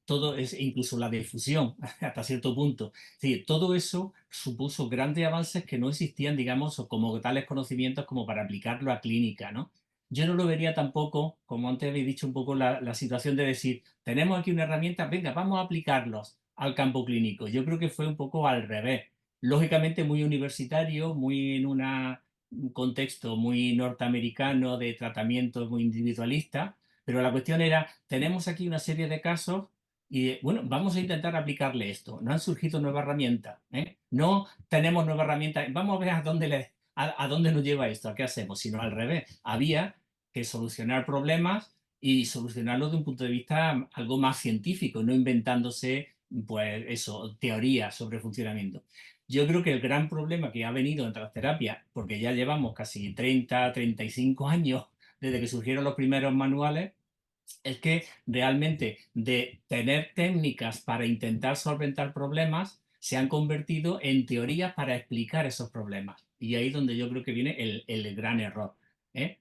todo es, incluso la difusión hasta cierto punto. Sí, todo eso supuso grandes avances que no existían, digamos, o como tales conocimientos como para aplicarlo a clínica, ¿no? Yo no lo vería tampoco, como antes habéis dicho, un poco la situación de decir, tenemos aquí una herramienta, venga, vamos a aplicarlos al campo clínico. Yo creo que fue un poco al revés. Lógicamente muy universitario, muy en un contexto muy norteamericano de tratamiento muy individualista, pero la cuestión era, tenemos aquí una serie de casos y bueno, vamos a intentar aplicarle esto. No han surgido nuevas herramientas, no tenemos nuevas herramientas, vamos a ver a dónde nos lleva esto, a qué hacemos, sino al revés. Había que solucionar problemas y solucionarlos de un punto de vista algo más científico, no inventándose, pues eso, teorías sobre funcionamiento. Yo creo que el gran problema que ha venido entre las terapias, porque ya llevamos casi 30, 35 años desde que surgieron los primeros manuales, es que realmente de tener técnicas para intentar solventar problemas se han convertido en teorías para explicar esos problemas. Y ahí es donde yo creo que viene el gran error.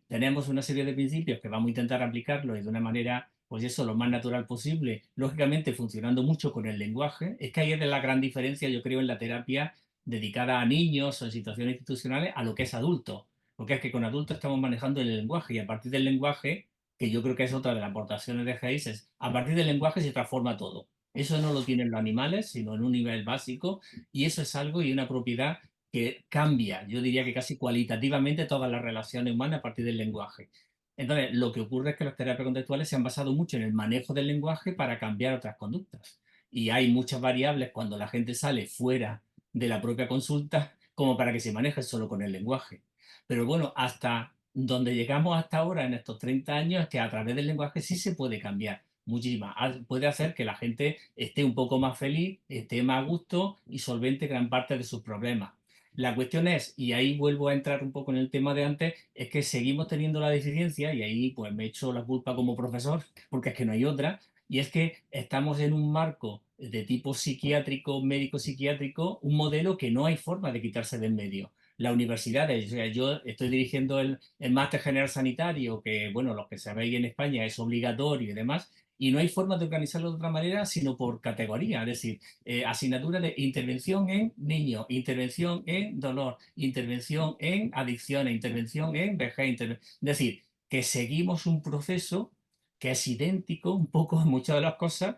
Tenemos una serie de principios que vamos a intentar aplicarlos y de una manera, pues eso, lo más natural posible, lógicamente funcionando mucho con el lenguaje. Es que ahí es de la gran diferencia, yo creo, en la terapia dedicada a niños o en situaciones institucionales a lo que es adulto. Porque es que con adultos estamos manejando el lenguaje y a partir del lenguaje, que yo creo que es otra de las aportaciones de Hayes, es a partir del lenguaje se transforma todo. Eso no lo tienen los animales, sino en un nivel básico y eso es algo y una propiedad que cambia, yo diría que casi cualitativamente todas las relaciones humanas a partir del lenguaje. Entonces, lo que ocurre es que las terapias conductuales se han basado mucho en el manejo del lenguaje para cambiar otras conductas. Y hay muchas variables cuando la gente sale fuera de la propia consulta como para que se maneje solo con el lenguaje. Pero bueno, hasta donde llegamos hasta ahora en estos 30 años es que a través del lenguaje sí se puede cambiar muchísimas. Puede hacer que la gente esté un poco más feliz, esté más a gusto y solvente gran parte de sus problemas. La cuestión es, y ahí vuelvo a entrar un poco en el tema de antes, es que seguimos teniendo la deficiencia, y ahí pues me echo la culpa como profesor, porque es que no hay otra, y es que estamos en un marco de tipo psiquiátrico, médico psiquiátrico, un modelo que no hay forma de quitarse de en medio. Las universidades, o sea, yo estoy dirigiendo el máster general sanitario, que bueno, los que sabéis en España es obligatorio y demás, y no hay forma de organizarlo de otra manera sino por categoría, es decir, asignatura de intervención en niños, intervención en dolor, intervención en adicciones, intervención en vejez, es decir, que seguimos un proceso que es idéntico un poco en muchas de las cosas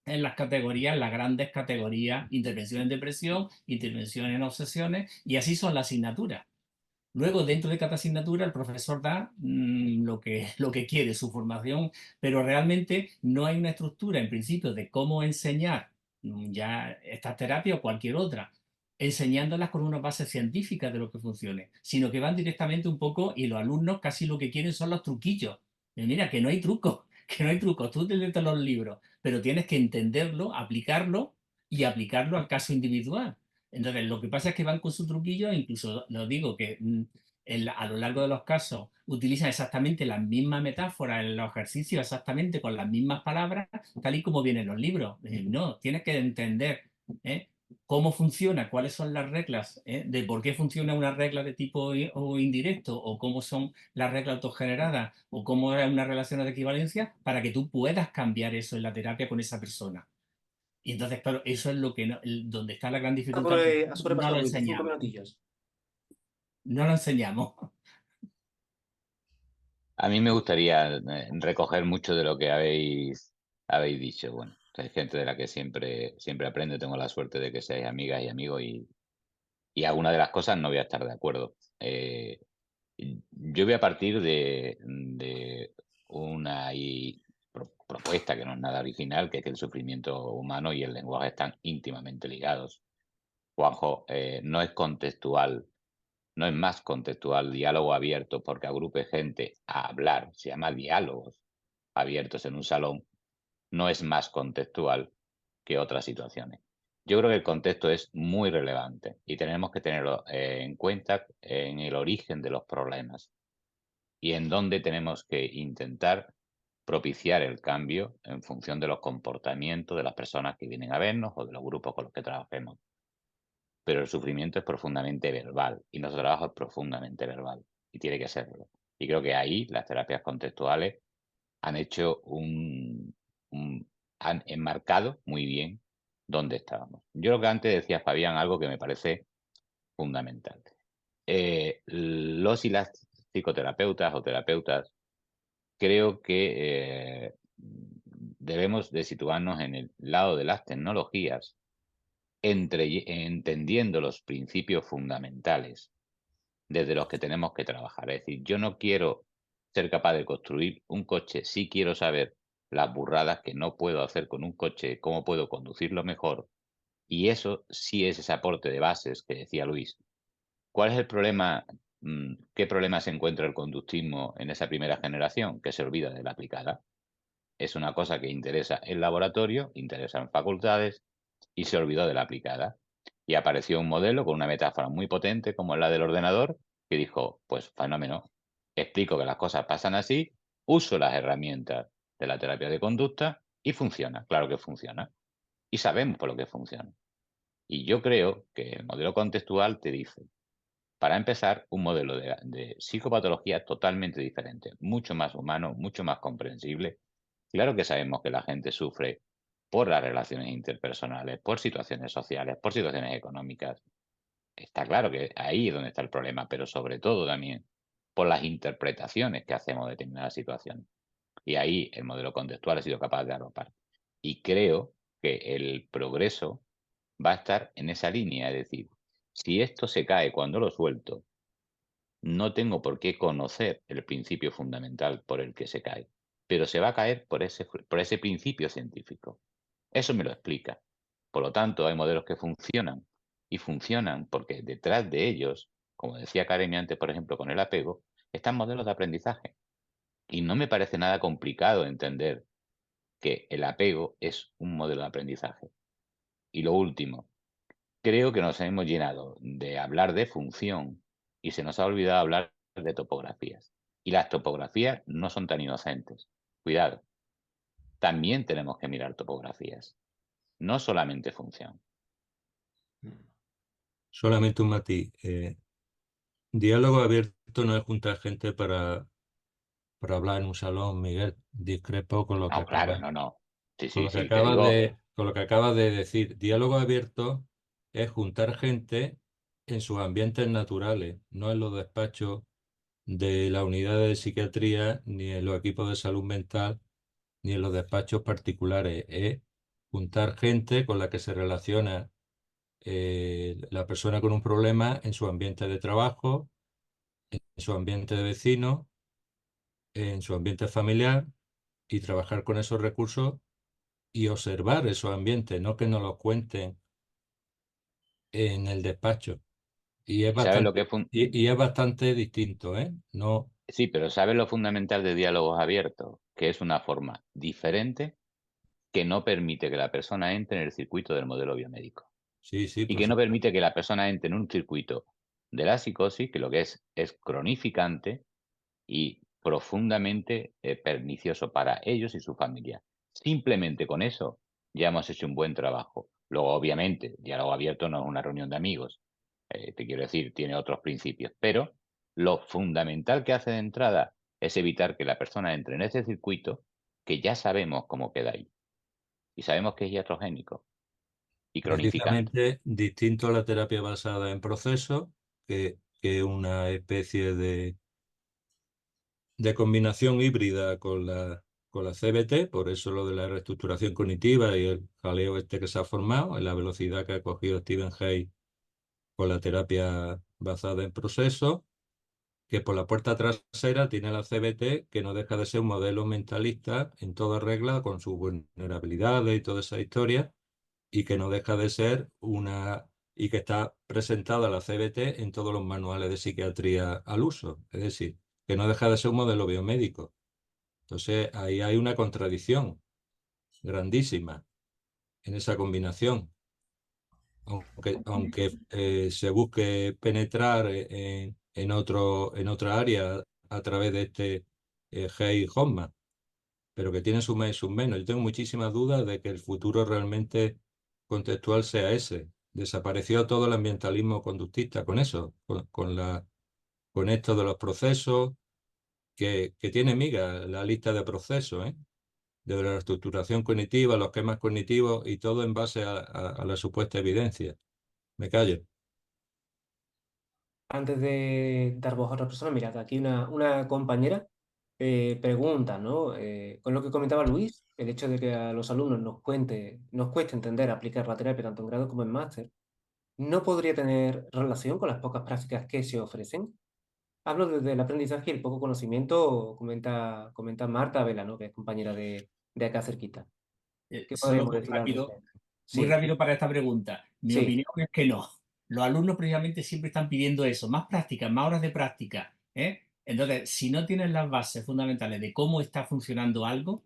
en las categorías, las grandes categorías, intervención en depresión, intervención en obsesiones, y así son las asignaturas. Luego, dentro de cada asignatura, el profesor da lo que quiere, su formación, pero realmente no hay una estructura, en principio, de cómo enseñar ya esta terapia o cualquier otra, enseñándolas con una base científica de lo que funcione, sino que van directamente un poco y los alumnos casi lo que quieren son los truquillos. Y mira, que no hay trucos, que no hay trucos, tú te lees los libros, pero tienes que entenderlo, aplicarlo y aplicarlo al caso individual. Entonces, lo que pasa es que van con su truquillo, e incluso lo digo que a lo largo de los casos utilizan exactamente las mismas metáforas en los ejercicios, exactamente con las mismas palabras, tal y como vienen los libros. No, tienes que entender ¿eh? Cómo funciona, cuáles son las reglas, de por qué funciona una regla de tipo o indirecto, o cómo son las reglas autogeneradas, o cómo es una relación de equivalencia, para que tú puedas cambiar eso en la terapia con esa persona. Y entonces, claro, eso es lo que donde está la gran dificultad. Ha No lo sobrepasado Luis, 5 enseñamos. minutillos. No lo enseñamos. A mí me gustaría recoger mucho de lo que habéis dicho. Bueno, sois gente de la que siempre aprendo. Tengo la suerte de que seáis amigas y amigos y algunas de las cosas no voy a estar de acuerdo. Yo voy a partir de una propuesta que no es nada original, que es que el sufrimiento humano y el lenguaje están íntimamente ligados. Juanjo, no es contextual, no es más contextual diálogo abierto porque agrupe gente a hablar, se llama diálogos abiertos en un salón, no es más contextual que otras situaciones. Yo creo que el contexto es muy relevante y tenemos que tenerlo en cuenta en el origen de los problemas y en dónde tenemos que intentar propiciar el cambio en función de los comportamientos de las personas que vienen a vernos o de los grupos con los que trabajemos. Pero el sufrimiento es profundamente verbal y nuestro trabajo es profundamente verbal y tiene que serlo. Y creo que ahí las terapias contextuales han hecho han enmarcado muy bien dónde estábamos. Yo lo que antes decía Fabián, algo que me parece fundamental. Los y las psicoterapeutas o terapeutas creo que debemos de situarnos en el lado de las tecnologías, entendiendo los principios fundamentales desde los que tenemos que trabajar. Es decir, yo no quiero ser capaz de construir un coche, sí quiero saber las burradas que no puedo hacer con un coche, cómo puedo conducirlo mejor. Y eso sí es ese aporte de bases que decía Luis. ¿Cuál es el problema? ¿Qué problema se encuentra el conductismo en esa primera generación? Que se olvida de la aplicada. Es una cosa que interesa en laboratorio, interesa en facultades y se olvidó de la aplicada. Y apareció un modelo con una metáfora muy potente como la del ordenador que dijo, pues fenómeno, explico que las cosas pasan así, uso las herramientas de la terapia de conducta y funciona, claro que funciona. Y sabemos por lo que funciona. Y yo creo que el modelo contextual te dice, para empezar, un modelo de psicopatología totalmente diferente, mucho más humano, mucho más comprensible. Claro que sabemos que la gente sufre por las relaciones interpersonales, por situaciones sociales, por situaciones económicas, Está claro que ahí es donde está el problema, pero sobre todo también por las interpretaciones que hacemos de determinadas situaciones. Y ahí el modelo contextual ha sido capaz de arropar. Y creo que el progreso va a estar en esa línea, es decir, si esto se cae cuando lo suelto, no tengo por qué conocer el principio fundamental por el que se cae, pero se va a caer por ese principio científico. Eso me lo explica. Por lo tanto, hay modelos que funcionan y funcionan porque detrás de ellos, como decía Karen antes, por ejemplo, con el apego, están modelos de aprendizaje. Y no me parece nada complicado entender que el apego es un modelo de aprendizaje. Y lo último, creo que nos hemos llenado de hablar de función y se nos ha olvidado hablar de topografías. Y las topografías no son tan inocentes. Cuidado, también tenemos que mirar topografías, no solamente función. Solamente un matiz. Diálogo abierto no es juntar gente para hablar en un salón, Miguel. Discrepo con lo que No, claro, acabas, no. Sí, con sí, lo que sí, te acabas digo, con lo que acabas de decir. Diálogo abierto es juntar gente en sus ambientes naturales, no en los despachos de la unidad de psiquiatría, ni en los equipos de salud mental, ni en los despachos particulares. Es juntar gente con la que se relaciona la persona con un problema en su ambiente de trabajo, en su ambiente de vecino, en su ambiente familiar y trabajar con esos recursos y observar esos ambientes, no que nos los cuenten en el despacho. Y es ¿y sabes lo que bastante, es fun- y es bastante distinto, ¿eh? No, Sí, pero ¿sabes lo fundamental de diálogos abiertos? Que es una forma diferente que no permite que la persona entre en el circuito del modelo biomédico sí, sí, y por que no supuesto. permite que la persona entre en un circuito de la psicosis, que lo que es cronificante y profundamente pernicioso para ellos y su familia. Simplemente con eso ya hemos hecho un buen trabajo. Luego, obviamente, diálogo abierto no es una reunión de amigos, te quiero decir, tiene otros principios, pero lo fundamental que hace de entrada es evitar que la persona entre en ese circuito que ya sabemos cómo queda ahí. Y sabemos que es iatrogénico y cronificante. Precisamente distinto a la terapia basada en procesos, que una especie de combinación híbrida con la CBT, por eso lo de la reestructuración cognitiva y el jaleo este que se ha formado, en la velocidad que ha cogido Stephen Hay con la terapia basada en procesos, que por la puerta trasera tiene la CBT, que no deja de ser un modelo mentalista en toda regla, con sus vulnerabilidades y toda esa historia, y que no deja de ser y que está presentada la CBT en todos los manuales de psiquiatría al uso. Es decir, que no deja de ser un modelo biomédico. Entonces, ahí hay una contradicción grandísima en esa combinación. Aunque se busque penetrar en otra área a través de este Hey Hoffman, pero que tiene sus más y sus menos. Yo tengo muchísimas dudas de que el futuro realmente contextual sea ese. Desapareció todo el ambientalismo conductista con eso, con esto de los procesos, que tiene miga la lista de procesos, ¿eh? De la estructuración cognitiva, los esquemas cognitivos y todo en base a la supuesta evidencia. Me callo. Antes de dar voz a otra persona, mirad, aquí una compañera pregunta, ¿no? Con lo que comentaba Luis, el hecho de que a los alumnos nos cueste entender, aplicar la terapia tanto en grado como en máster, ¿no podría tener relación con las pocas prácticas que se ofrecen? Hablo desde el aprendizaje y el poco conocimiento, comenta Marta Vela, ¿no? Que es compañera de acá cerquita. ¿Qué Solo podríamos decir al respecto? muy Sí, rápido para esta pregunta. Mi sí. opinión es que no. Los alumnos precisamente siempre están pidiendo eso, más práctica, más horas de práctica, ¿eh? Entonces, si no tienes las bases fundamentales de cómo está funcionando algo,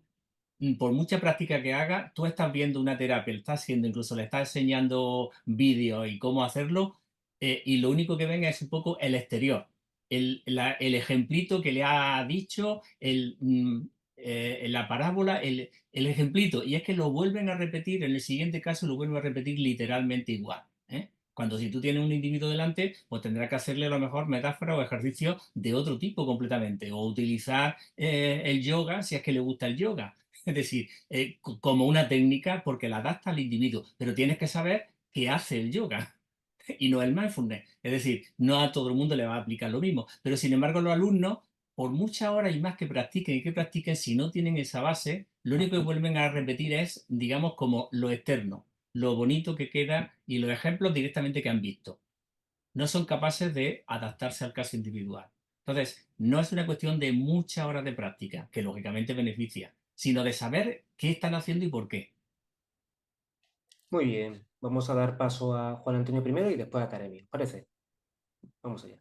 por mucha práctica que haga, tú estás viendo una terapia, lo estás haciendo, incluso le estás enseñando vídeos y cómo hacerlo, y lo único que ven es un poco el exterior, el ejemplito que le ha dicho, la parábola, el ejemplito, y es que lo vuelven a repetir, en el siguiente caso lo vuelven a repetir literalmente igual, ¿eh? Cuando si tú tienes un individuo delante, pues tendrás que hacerle a lo mejor metáfora o ejercicio de otro tipo completamente, o utilizar el yoga si es que le gusta el yoga. Es decir, como una técnica porque la adapta al individuo, pero tienes que saber qué hace el yoga. y no el mindfulness. Es decir, no a todo el mundo le va a aplicar lo mismo, pero sin embargo los alumnos, por muchas horas y más que practiquen, si no tienen esa base, lo único que vuelven a repetir es, digamos, como lo externo, lo bonito que queda y los ejemplos directamente que han visto. No son capaces de adaptarse al caso individual. Entonces, no es una cuestión de muchas horas de práctica, que lógicamente beneficia, sino de saber qué están haciendo y por qué. Muy bien, vamos a dar paso a Juan Antonio primero y después a Karemi. ¿Os parece? Vamos allá.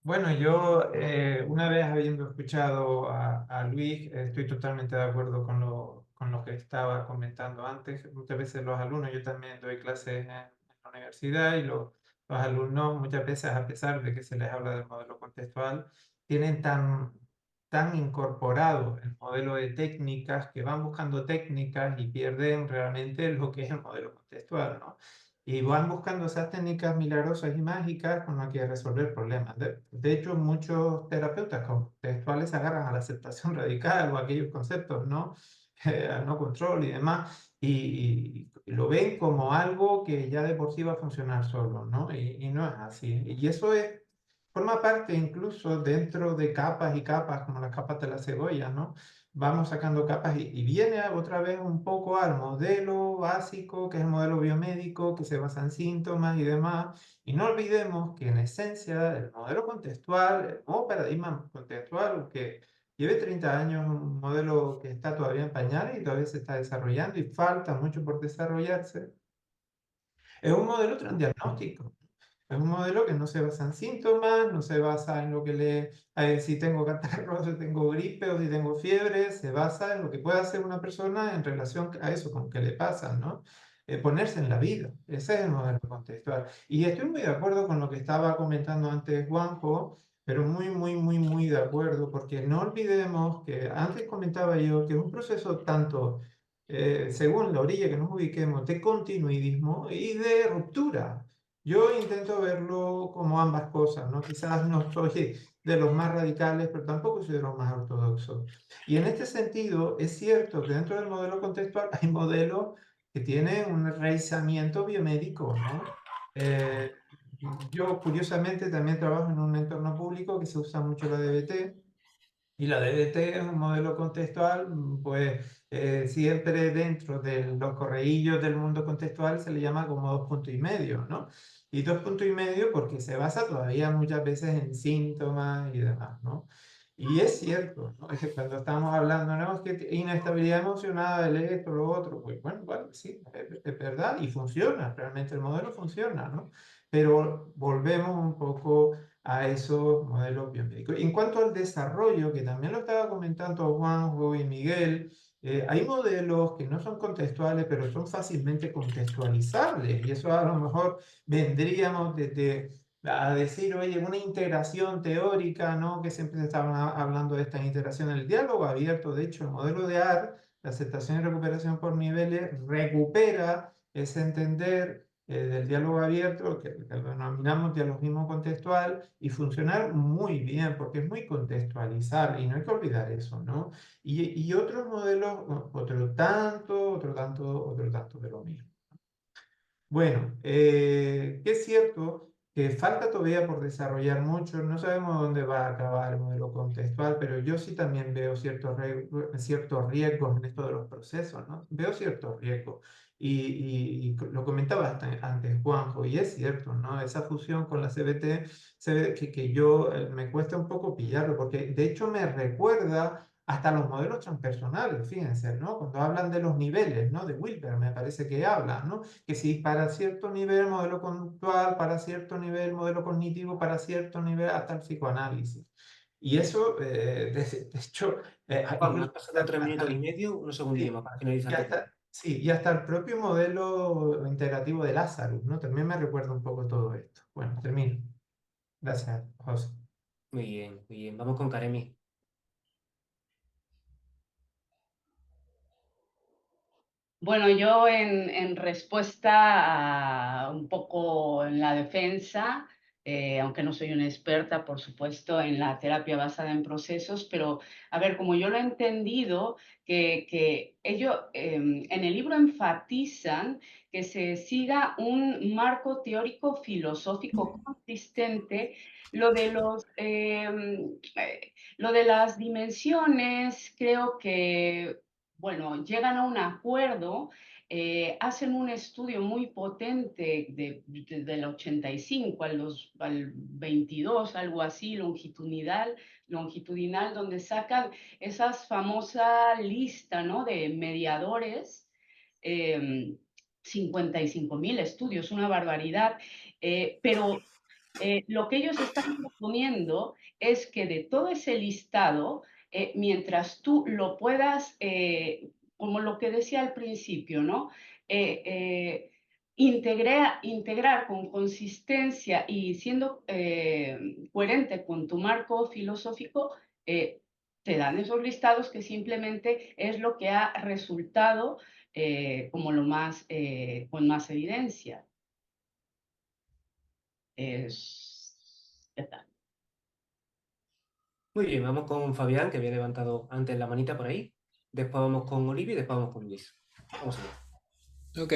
Bueno, yo una vez habiendo escuchado a Luis, estoy totalmente de acuerdo con lo que estaba comentando antes. Muchas veces los alumnos, yo también doy clases en la universidad y los alumnos muchas veces, a pesar de que se les habla del modelo contextual, tienen tan incorporado el modelo de técnicas que van buscando técnicas y pierden realmente lo que es el modelo contextual, ¿no? Y van buscando esas técnicas milagrosas y mágicas con las que resolver problemas. De hecho, muchos terapeutas contextuales se agarran a la aceptación radical o a aquellos conceptos, ¿no? Al no control y demás, y lo ven como algo que ya de por sí va a funcionar solo, ¿no? Y no es así. Y eso forma parte incluso dentro de capas y capas, como las capas de la cebolla, ¿no? Vamos sacando capas y viene otra vez un poco al modelo básico, que es el modelo biomédico, que se basa en síntomas y demás. Y no olvidemos que en esencia el modelo contextual, el nuevo paradigma contextual, aunque lleve 30 años, un modelo que está todavía en pañales y todavía se está desarrollando y falta mucho por desarrollarse, es un modelo transdiagnóstico. Es un modelo que no se basa en síntomas, no se basa en lo que si tengo catarro, si tengo gripe o si tengo fiebre, se basa en lo que puede hacer una persona en relación a eso, con qué le pasa, ¿no? Ponerse en la vida. Ese es el modelo contextual. Y estoy muy de acuerdo con lo que estaba comentando antes Juanjo, pero muy de acuerdo, porque no olvidemos que antes comentaba yo que es un proceso tanto, según la orilla que nos ubiquemos, de continuidismo y de ruptura. Yo intento verlo como ambas cosas, ¿no? Quizás no soy de los más radicales, pero tampoco soy de los más ortodoxos. Y en este sentido, es cierto que dentro del modelo contextual hay modelos que tienen un enraizamiento biomédico, ¿no? Eh, yo, curiosamente, también trabajo en un entorno público que se usa mucho la DBT, y la DBT es un modelo contextual, pues siempre dentro de los correillos del mundo contextual se le llama como 2,5 puntos, ¿no? Y 2,5 puntos porque se basa todavía muchas veces en síntomas y demás, ¿no? Y es cierto, ¿no? Es que cuando estamos hablando, ¿no? Es que inestabilidad emocional, esto, lo otro, pues bueno, sí, es verdad y funciona, realmente el modelo funciona, ¿no? Pero volvemos un poco a esos modelos biomédicos. En cuanto al desarrollo, que también lo estaba comentando Juanjo y Miguel, hay modelos que no son contextuales, pero son fácilmente contextualizables, y eso a lo mejor vendríamos desde a decir, oye, una integración teórica, ¿no? Que siempre se estaba hablando de esta integración, el diálogo abierto. De hecho, el modelo de AR, la aceptación y recuperación por niveles, recupera ese entender del diálogo abierto, que lo denominamos dialogismo contextual, y funcionar muy bien, porque es muy contextualizable, y no hay que olvidar eso, ¿no? Y otros modelos, otro tanto de lo mismo. Bueno, que es cierto que falta todavía por desarrollar mucho, no sabemos dónde va a acabar el modelo contextual, pero yo sí también veo ciertos riesgos en esto de los procesos, ¿no? Veo ciertos riesgos. Y lo comentaba antes Juanjo, y es cierto, ¿no? Esa fusión con la CBT, se ve que yo me cuesta un poco pillarlo, porque de hecho me recuerda hasta los modelos transpersonales, fíjense, ¿no? Cuando hablan de los niveles, ¿no? De Wilber, me parece que hablan, ¿no? Que si para cierto nivel modelo conductual, para cierto nivel modelo cognitivo, para cierto nivel hasta el psicoanálisis. Y eso, de hecho, Juan, has incluso pasado 3 minutos y medio, unos segundillos más sí, para finalizar tu tema. y hasta el propio modelo integrativo de Lazarus, ¿no? También me recuerda un poco todo esto. Bueno, termino. Gracias, José. Muy bien, muy bien. Vamos con Karemi. Bueno, yo en respuesta a un poco en la defensa, aunque no soy una experta, por supuesto, en la terapia basada en procesos, pero a ver, como yo lo he entendido, que ellos en el libro enfatizan que se siga un marco teórico filosófico consistente, lo de lo de las dimensiones, creo que, bueno, llegan a un acuerdo, hacen un estudio muy potente del 85 al 22, algo así, longitudinal, donde sacan esa famosa lista, ¿no?, de mediadores, 55.000 estudios, una barbaridad, pero lo que ellos están proponiendo es que de todo ese listado, mientras tú lo puedas, como lo que decía al principio, ¿no? Integrar con consistencia y siendo coherente con tu marco filosófico, te dan esos listados que simplemente es lo que ha resultado como lo más, con más evidencia. Ya está. Muy bien, vamos con Fabián, que había levantado antes la manita por ahí. Después vamos con Olivia y después vamos con Luis. Vamos allá. Ok,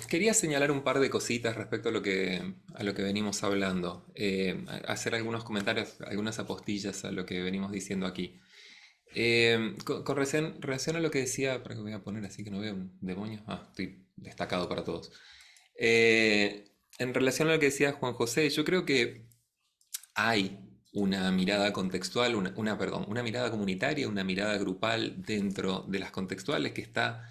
quería señalar un par de cositas respecto a lo que venimos hablando. Hacer algunos comentarios, algunas apostillas a lo que venimos diciendo aquí. Con relación a lo que decía, para que voy a poner así que no veo un demonio. Estoy destacado para todos. En relación a lo que decía Juan José, yo creo que hay una mirada contextual, una mirada comunitaria, una mirada grupal dentro de las contextuales que está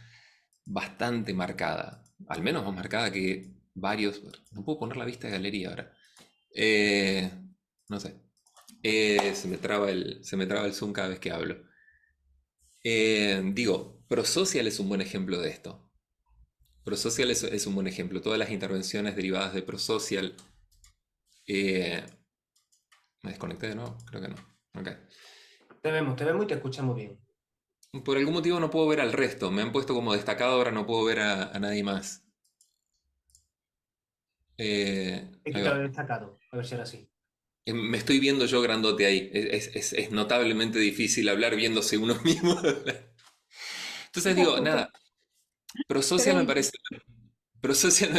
bastante marcada, al menos más marcada que varios. No puedo poner la vista de galería ahora. No sé. Se me traba el Zoom cada vez que hablo. Digo, ProSocial es un buen ejemplo de esto. ProSocial es un buen ejemplo. Todas las intervenciones derivadas de ProSocial. ¿Me desconecté de nuevo? Creo que no. Okay. Te vemos y te escuchamos bien. Por algún motivo no puedo ver al resto. Me han puesto como destacado, ahora no puedo ver a nadie más. He Ahí quitado va. el destacado, a ver si era así. Me estoy viendo yo grandote ahí. Es notablemente difícil hablar viéndose uno mismo. Entonces digo, nada, ProSocial me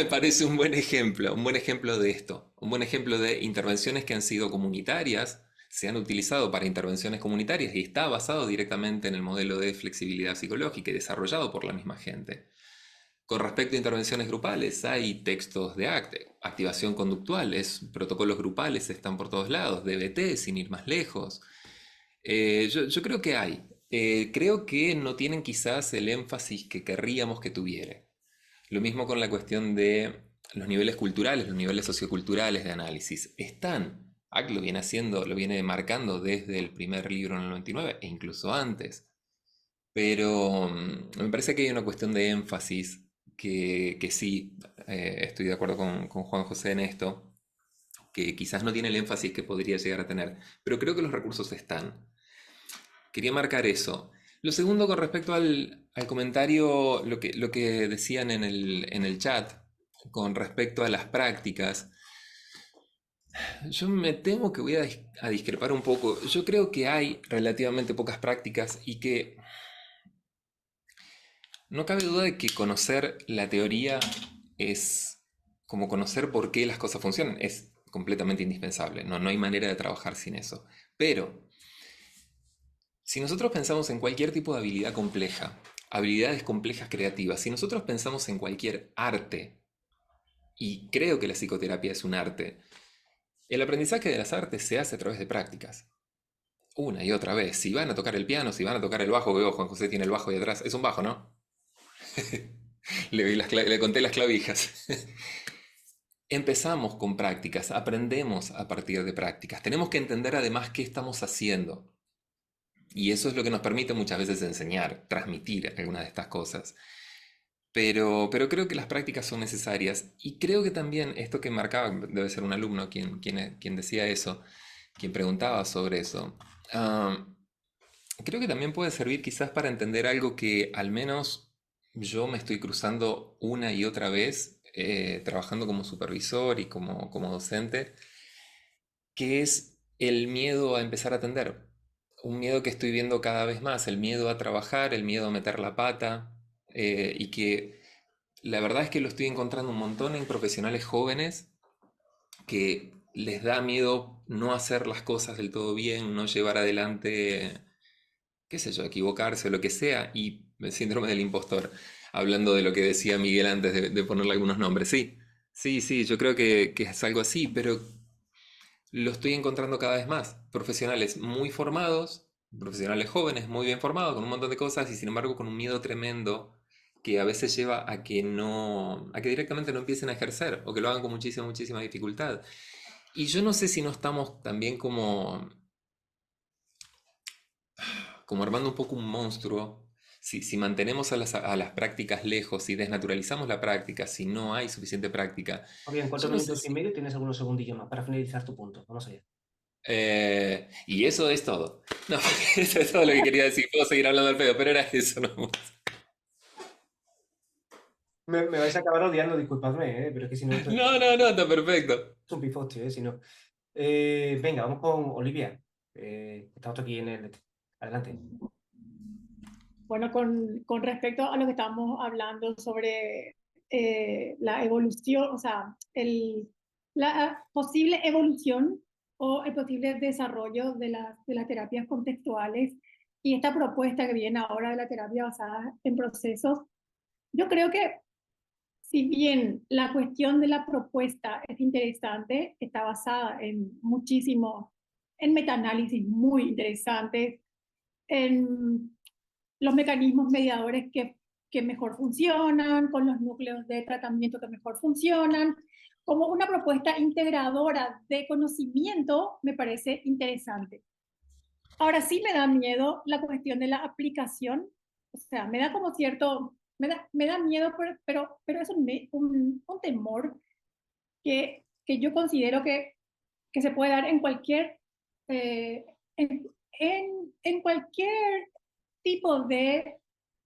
parece un buen ejemplo de esto, un buen ejemplo de intervenciones que han sido comunitarias, se han utilizado para intervenciones comunitarias y está basado directamente en el modelo de flexibilidad psicológica y desarrollado por la misma gente. Con respecto a intervenciones grupales, hay textos de activación conductual, protocolos grupales están por todos lados, DBT, sin ir más lejos. Yo creo que hay. Creo que no tienen quizás el énfasis que querríamos que tuviera. Lo mismo con la cuestión de los niveles culturales, los niveles socioculturales de análisis. Están. ACT lo viene haciendo, lo viene marcando desde el primer libro en el 99 e incluso antes. Pero me parece que hay una cuestión de énfasis que sí, estoy de acuerdo con Juan José en esto, que quizás no tiene el énfasis que podría llegar a tener, pero creo que los recursos están. Quería marcar eso. Lo segundo, con respecto al comentario, lo que decían en el chat, con respecto a las prácticas, yo me temo que voy a discrepar un poco. Yo creo que hay relativamente pocas prácticas y que no cabe duda de que conocer la teoría es como conocer por qué las cosas funcionan. Es completamente indispensable. No hay manera de trabajar sin eso. Pero si nosotros pensamos en cualquier tipo de habilidad compleja, habilidades complejas creativas, si nosotros pensamos en cualquier arte, y creo que la psicoterapia es un arte, el aprendizaje de las artes se hace a través de prácticas. Una y otra vez. Si van a tocar el piano, si van a tocar el bajo, veo Juan José tiene el bajo ahí atrás. Es un bajo, ¿no? Le conté las clavijas. Empezamos con prácticas, aprendemos a partir de prácticas. Tenemos que entender además qué estamos haciendo. Y eso es lo que nos permite muchas veces enseñar, transmitir algunas de estas cosas. Pero creo que las prácticas son necesarias. Y creo que también esto que marcaba, debe ser un alumno quien decía eso, quien preguntaba sobre eso. Creo que también puede servir quizás para entender algo que al menos yo me estoy cruzando una y otra vez, trabajando como supervisor y como docente, que es el miedo a empezar a atender. Un miedo que estoy viendo cada vez más, el miedo a trabajar, el miedo a meter la pata, y que la verdad es que lo estoy encontrando un montón en profesionales jóvenes que les da miedo no hacer las cosas del todo bien, no llevar adelante, qué sé yo, equivocarse o lo que sea, y el síndrome del impostor, hablando de lo que decía Miguel antes de ponerle algunos nombres. Sí, sí, sí, yo creo que es algo así, pero lo estoy encontrando cada vez más. Profesionales muy formados, profesionales jóvenes muy bien formados, con un montón de cosas, y sin embargo con un miedo tremendo que a veces lleva a que no, a que directamente no empiecen a ejercer o que lo hagan con muchísima, muchísima dificultad. Y yo no sé si no estamos también como armando un poco un monstruo. Si mantenemos a las prácticas lejos, si desnaturalizamos la práctica, si no hay suficiente práctica, Muy bien, yo 4 no sé minutos y si... medio, tienes algunos segundillos más para finalizar tu punto. Vamos allá. Y eso es todo. No, eso es todo lo que quería decir. Puedo seguir hablando al pedo, pero era eso, ¿no? Me vais a acabar odiando, disculpadme, pero es que si no, esto No, no, no, está perfecto. es un pifoste, si no. Venga, vamos con Olivia. Estamos aquí en el... Adelante. Bueno, con respecto a lo que estamos hablando sobre la evolución, o sea, la posible evolución o el posible desarrollo de las terapias contextuales y esta propuesta que viene ahora de la terapia basada en procesos, yo creo que si bien la cuestión de la propuesta es interesante, está basada en muchísimo, en metaanálisis muy interesantes, en los mecanismos mediadores que mejor funcionan, con los núcleos de tratamiento que mejor funcionan, como una propuesta integradora de conocimiento, me parece interesante. Ahora sí me da miedo la cuestión de la aplicación, o sea, me da como cierto, me da miedo, pero es un temor que yo considero que se puede dar en cualquier, en cualquier tipo de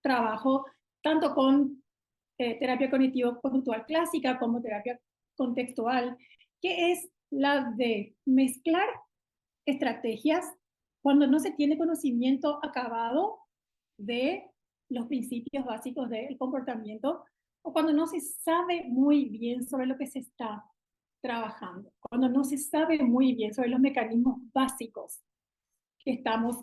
trabajo, tanto con terapia cognitivo-conductual clásica como terapia contextual, que es la de mezclar estrategias cuando no se tiene conocimiento acabado de los principios básicos del comportamiento o cuando no se sabe muy bien sobre lo que se está trabajando, cuando no se sabe muy bien sobre los mecanismos básicos que estamos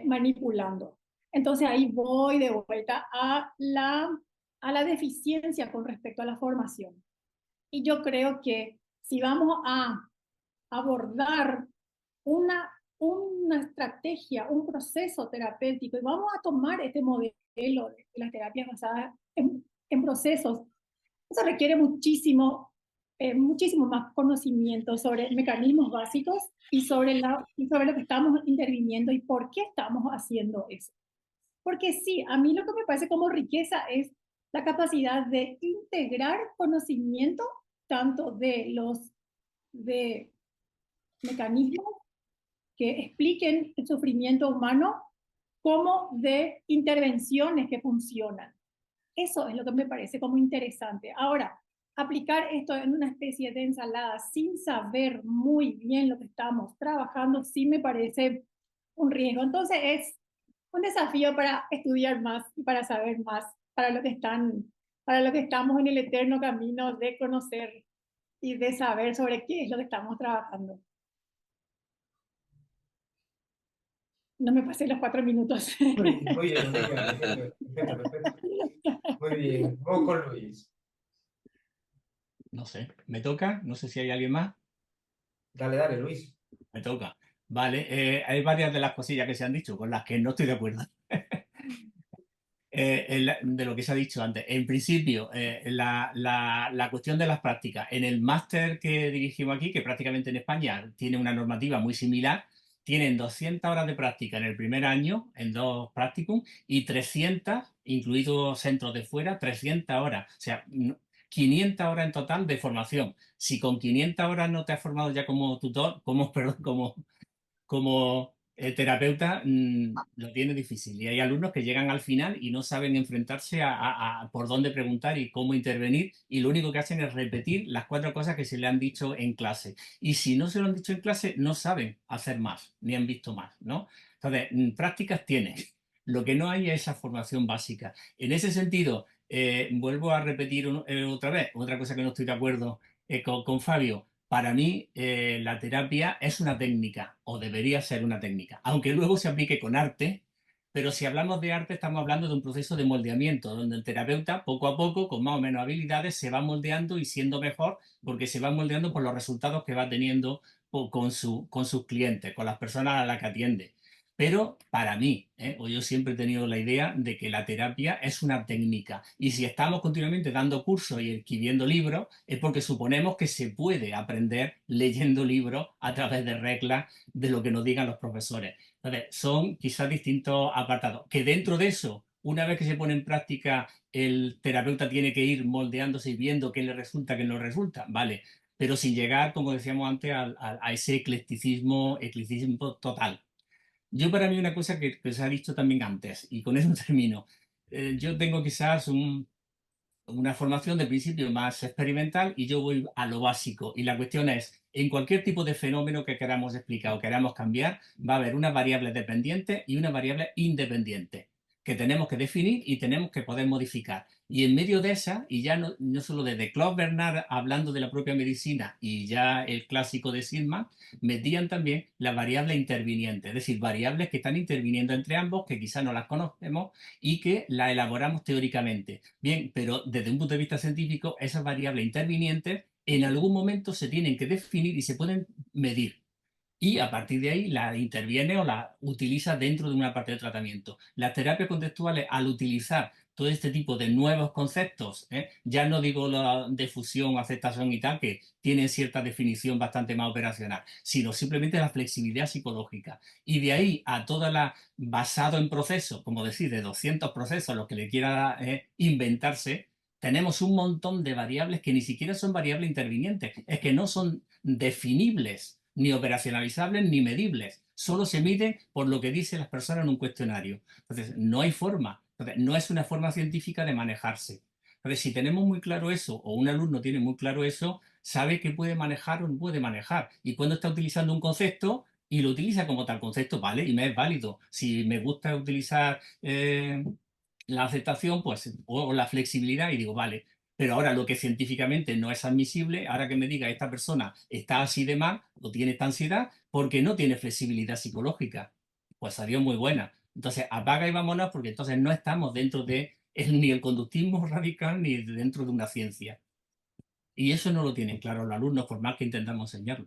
manipulando. Entonces ahí voy de vuelta a la deficiencia con respecto a la formación. Y yo creo que si vamos a abordar una estrategia, un proceso terapéutico, y vamos a tomar este modelo de las terapias basadas en procesos, eso requiere muchísimo más conocimiento sobre mecanismos básicos y sobre lo que estamos interviniendo y por qué estamos haciendo eso. Porque sí, a mí lo que me parece como riqueza es la capacidad de integrar conocimiento tanto de mecanismos que expliquen el sufrimiento humano como de intervenciones que funcionan. Eso es lo que me parece como interesante. Ahora, aplicar esto en una especie de ensalada sin saber muy bien lo que estamos trabajando, sí me parece un riesgo. Entonces es un desafío para estudiar más y para saber más, para lo que estamos en el eterno camino de conocer y de saber sobre qué es lo que estamos trabajando. No me pasé los 4 minutos. Muy bien, perfecto. Muy bien, vamos con Luis. No sé, ¿me toca? No sé si hay alguien más. Dale, Luis. Me toca. Vale, hay varias de las cosillas que se han dicho con las que no estoy de acuerdo. De lo que se ha dicho antes. En principio, la cuestión de las prácticas. En el máster que dirigimos aquí, que prácticamente en España tiene una normativa muy similar, tienen 200 horas de práctica en el primer año, en 2 practicum, y 300, incluidos centros de fuera, 300 horas. O sea, 500 horas en total de formación. Si con 500 horas no te has formado ya como tutor, como el terapeuta lo tiene difícil y hay alumnos que llegan al final y no saben enfrentarse a por dónde preguntar y cómo intervenir y lo único que hacen es repetir las 4 cosas que se le han dicho en clase. Y si no se lo han dicho en clase, no saben hacer más, ni han visto más, ¿no? Entonces, prácticas tienen. Lo que no hay es esa formación básica. En ese sentido, vuelvo a repetir otra vez, otra cosa que no estoy de acuerdo con Fabio. Para mí, la terapia es una técnica, o debería ser una técnica, aunque luego se aplique con arte, pero si hablamos de arte, estamos hablando de un proceso de moldeamiento, donde el terapeuta, poco a poco, con más o menos habilidades, se va moldeando y siendo mejor, porque se va moldeando por los resultados que va teniendo con sus clientes, con las personas a las que atiende. Pero para mí, o yo siempre he tenido la idea de que la terapia es una técnica. Y si estamos continuamente dando cursos y escribiendo libros, es porque suponemos que se puede aprender leyendo libros a través de reglas de lo que nos digan los profesores. Entonces, son quizás distintos apartados. Que dentro de eso, una vez que se pone en práctica, el terapeuta tiene que ir moldeándose y viendo qué le resulta, qué no le resulta. Vale. Pero sin llegar, como decíamos antes, a ese eclecticismo total. Yo para mí una cosa que se ha dicho también antes, y con eso termino, yo tengo quizás una formación de principio más experimental y yo voy a lo básico. Y la cuestión es, en cualquier tipo de fenómeno que queramos explicar o queramos cambiar, va a haber una variable dependiente y una variable independiente que tenemos que definir y tenemos que poder modificar. Y en medio de esa, y ya no solo desde Claude Bernard hablando de la propia medicina y ya el clásico de Sigma, metían también la variable interviniente, es decir, variables que están interviniendo entre ambos, que quizás no las conocemos y que la elaboramos teóricamente. Bien, pero desde un punto de vista científico, esas variables intervinientes en algún momento se tienen que definir y se pueden medir. Y a partir de ahí la interviene o la utiliza dentro de una parte de tratamiento. Las terapias contextuales, al utilizar todo este tipo de nuevos conceptos, ya no digo la de fusión, aceptación y tal, que tienen cierta definición bastante más operacional, sino simplemente la flexibilidad psicológica. Y de ahí a toda la, basado en procesos, como decir, de 200 procesos, los que le quiera inventarse, tenemos un montón de variables que ni siquiera son variables intervinientes, es que no son definibles ni operacionalizables ni medibles. Solo se mide por lo que dicen las personas en un cuestionario. Entonces, no hay forma. Entonces, no es una forma científica de manejarse. Entonces, si tenemos muy claro eso, o un alumno tiene muy claro eso, sabe que puede manejar o no puede manejar. Y cuando está utilizando un concepto y lo utiliza como tal concepto, vale, y me es válido. Si me gusta utilizar la aceptación, pues, o la flexibilidad, y digo, vale, pero ahora lo que científicamente no es admisible, ahora que me diga esta persona está así de mal o tiene esta ansiedad porque no tiene flexibilidad psicológica. Pues salió muy buena. Entonces apaga y vámonos porque entonces no estamos dentro de ni el conductismo radical ni dentro de una ciencia. Y eso no lo tienen claro los alumnos por más que intentamos enseñarlo.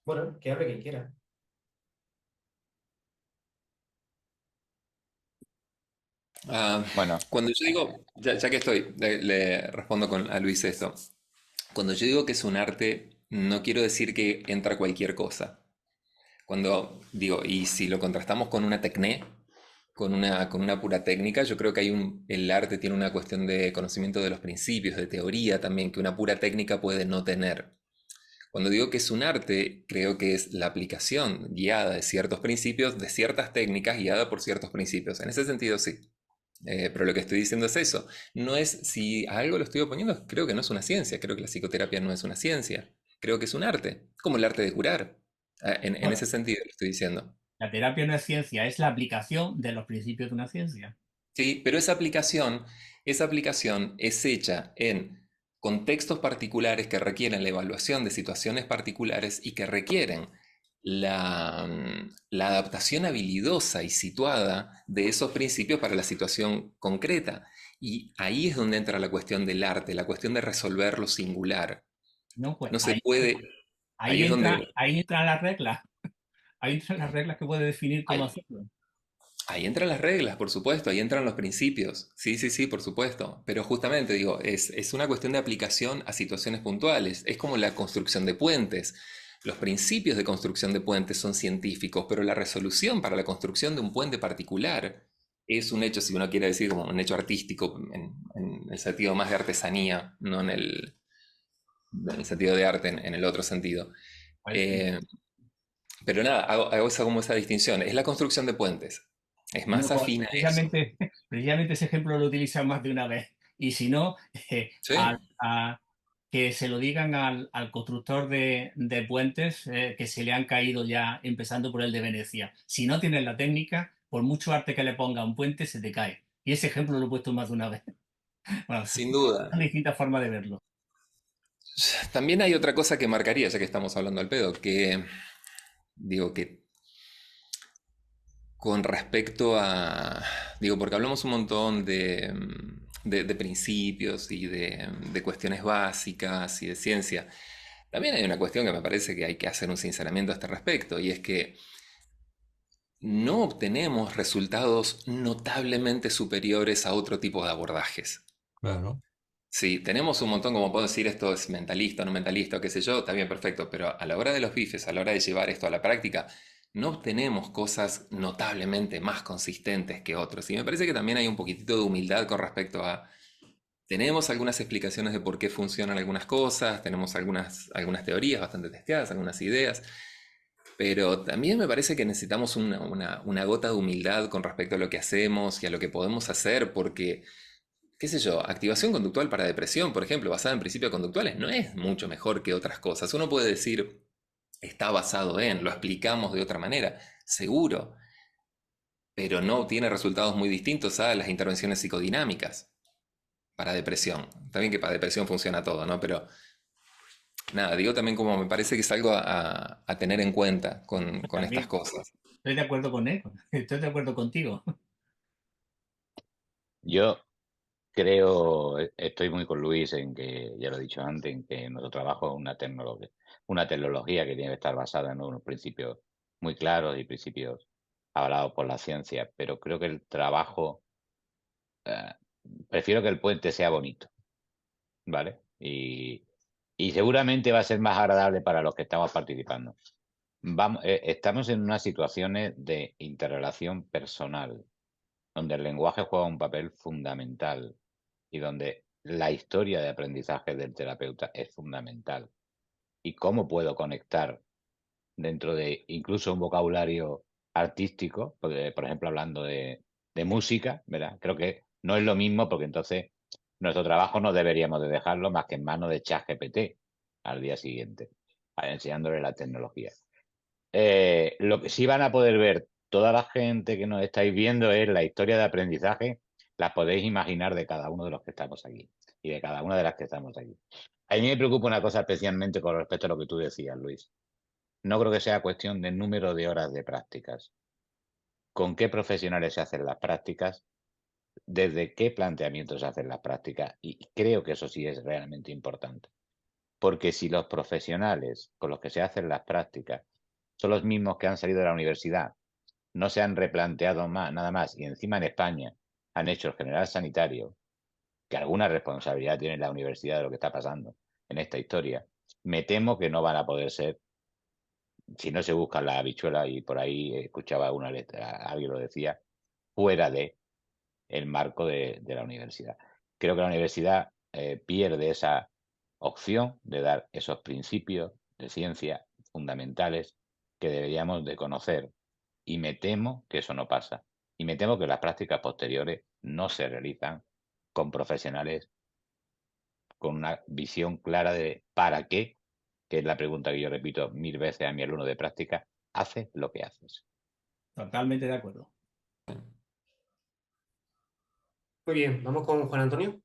Bueno, que hable quien quiera. Bueno, Cuando yo digo, ya que estoy, le respondo a Luis esto. Cuando yo digo que es un arte, no quiero decir que entra cualquier cosa. Cuando digo, y si lo contrastamos con una tecné, con una pura técnica, yo creo que el arte tiene una cuestión de conocimiento de los principios, de teoría también, que una pura técnica puede no tener. Cuando digo que es un arte, creo que es la aplicación guiada de ciertos principios, de ciertas técnicas guiada por ciertos principios. En ese sentido, sí. Pero lo que estoy diciendo es eso. No es, si a algo lo estoy oponiendo, creo que no es una ciencia. Creo que la psicoterapia no es una ciencia. Creo que es un arte, como el arte de curar. En Bueno, ese sentido lo estoy diciendo. la terapia no es ciencia, es la aplicación de los principios de una ciencia. Sí, pero esa aplicación es hecha en contextos particulares que requieren la evaluación de situaciones particulares y que requieren la adaptación habilidosa y situada de esos principios para la situación concreta. Y ahí es donde entra la cuestión del arte, la cuestión de resolver lo singular. No, pues No se puede, ahí ahí es donde... entran las reglas. Ahí entran las reglas que puede definir cómo Ahí, hacerlo. ahí entran las reglas, por supuesto, ahí entran los principios. Sí, sí, sí, por supuesto. Pero justamente digo, es una cuestión de aplicación a situaciones puntuales. Es como la construcción de puentes. Los principios de construcción de puentes son científicos, pero la resolución para la construcción de un puente particular es un hecho, si uno quiere decir, como un hecho artístico, en el sentido más de artesanía, no en el sentido de arte, en el otro sentido. Eh, pero nada, hago como esa distinción. Es la construcción de puentes. Es más Bueno, pues afín a eso. precisamente ese ejemplo lo he utilizado más de una vez. Y si no, Sí, que se lo digan al constructor de puentes que se le han caído ya, empezando por el de Venecia. Si no tienes la técnica, por mucho arte que le ponga a un puente, se te cae. Y ese ejemplo lo he puesto más de una vez. Bueno, sin duda. son distintas formas de verlo. También hay otra cosa que marcaría, ya que estamos hablando al pedo, que digo que con respecto a, digo, porque hablamos un montón de principios y de cuestiones básicas y de ciencia. También hay una cuestión que me parece que hay que hacer un sinceramiento a este respecto, y es que no obtenemos resultados notablemente superiores a otro tipo de abordajes. Claro. Sí, tenemos un montón, como puedo decir, esto es mentalista, no mentalista, o qué sé yo, está bien, perfecto, pero a la hora de los bifes, a la hora de llevar esto a la práctica, no obtenemos cosas notablemente más consistentes que otros. Y me parece que también hay un poquitito de humildad con respecto a, tenemos algunas explicaciones de por qué funcionan algunas cosas, tenemos algunas teorías bastante testeadas, algunas ideas, pero también me parece que necesitamos una gota de humildad con respecto a lo que hacemos y a lo que podemos hacer, porque qué sé yo, activación conductual para depresión, por ejemplo, basada en principios conductuales, no es mucho mejor que otras cosas. Uno puede decir, está basado en, lo explicamos de otra manera, seguro, pero no tiene resultados muy distintos a las intervenciones psicodinámicas para depresión. Está bien que para depresión funciona todo, ¿no? Pero nada, digo también como me parece que es algo a tener en cuenta con estas También cosas. estoy de acuerdo con él, estoy de acuerdo contigo. Yo creo, estoy muy con Luis en que, ya lo he dicho antes, en que nuestro trabajo es una tecnología que tiene que estar basada en unos principios muy claros y principios avalados por la ciencia, pero creo que el trabajo, eh, prefiero que el puente sea bonito, ¿vale? Y seguramente va a ser más agradable para los que estamos participando. Estamos en unas situaciones de interrelación personal, donde el lenguaje juega un papel fundamental y donde la historia de aprendizaje del terapeuta es fundamental. Y cómo puedo conectar dentro de incluso un vocabulario artístico, porque, por ejemplo, hablando de música, ¿verdad? Creo que no es lo mismo porque entonces nuestro trabajo no deberíamos de dejarlo más que en manos de ChatGPT al día siguiente, enseñándole la tecnología. Lo que sí van a poder ver toda la gente que nos estáis viendo es la historia de aprendizaje, las podéis imaginar de cada uno de los que estamos aquí y de cada una de las que estamos aquí. A mí me preocupa una cosa especialmente con respecto a lo que tú decías, Luis. No creo que sea cuestión de número de horas de prácticas. ¿Con qué profesionales se hacen las prácticas? ¿Desde qué planteamientos se hacen las prácticas? Y creo que eso sí es realmente importante. Porque si los profesionales con los que se hacen las prácticas son los mismos que han salido de la universidad, no se han replanteado más, nada más, y encima en España han hecho el general sanitario, que alguna responsabilidad tiene la universidad de lo que está pasando en esta historia, me temo que no van a poder ser, si no se busca la habichuela, y por ahí escuchaba una letra, alguien lo decía, fuera de el marco de la universidad. Creo que la universidad pierde esa opción de dar esos principios de ciencia fundamentales que deberíamos de conocer, y me temo que eso no pasa. Y me temo que las prácticas posteriores no se realizan con profesionales con una visión clara de para qué, que es la pregunta que yo repito 1000 veces a mi alumno de práctica, hace lo que haces. Totalmente de acuerdo. Muy bien, vamos con Juan Antonio.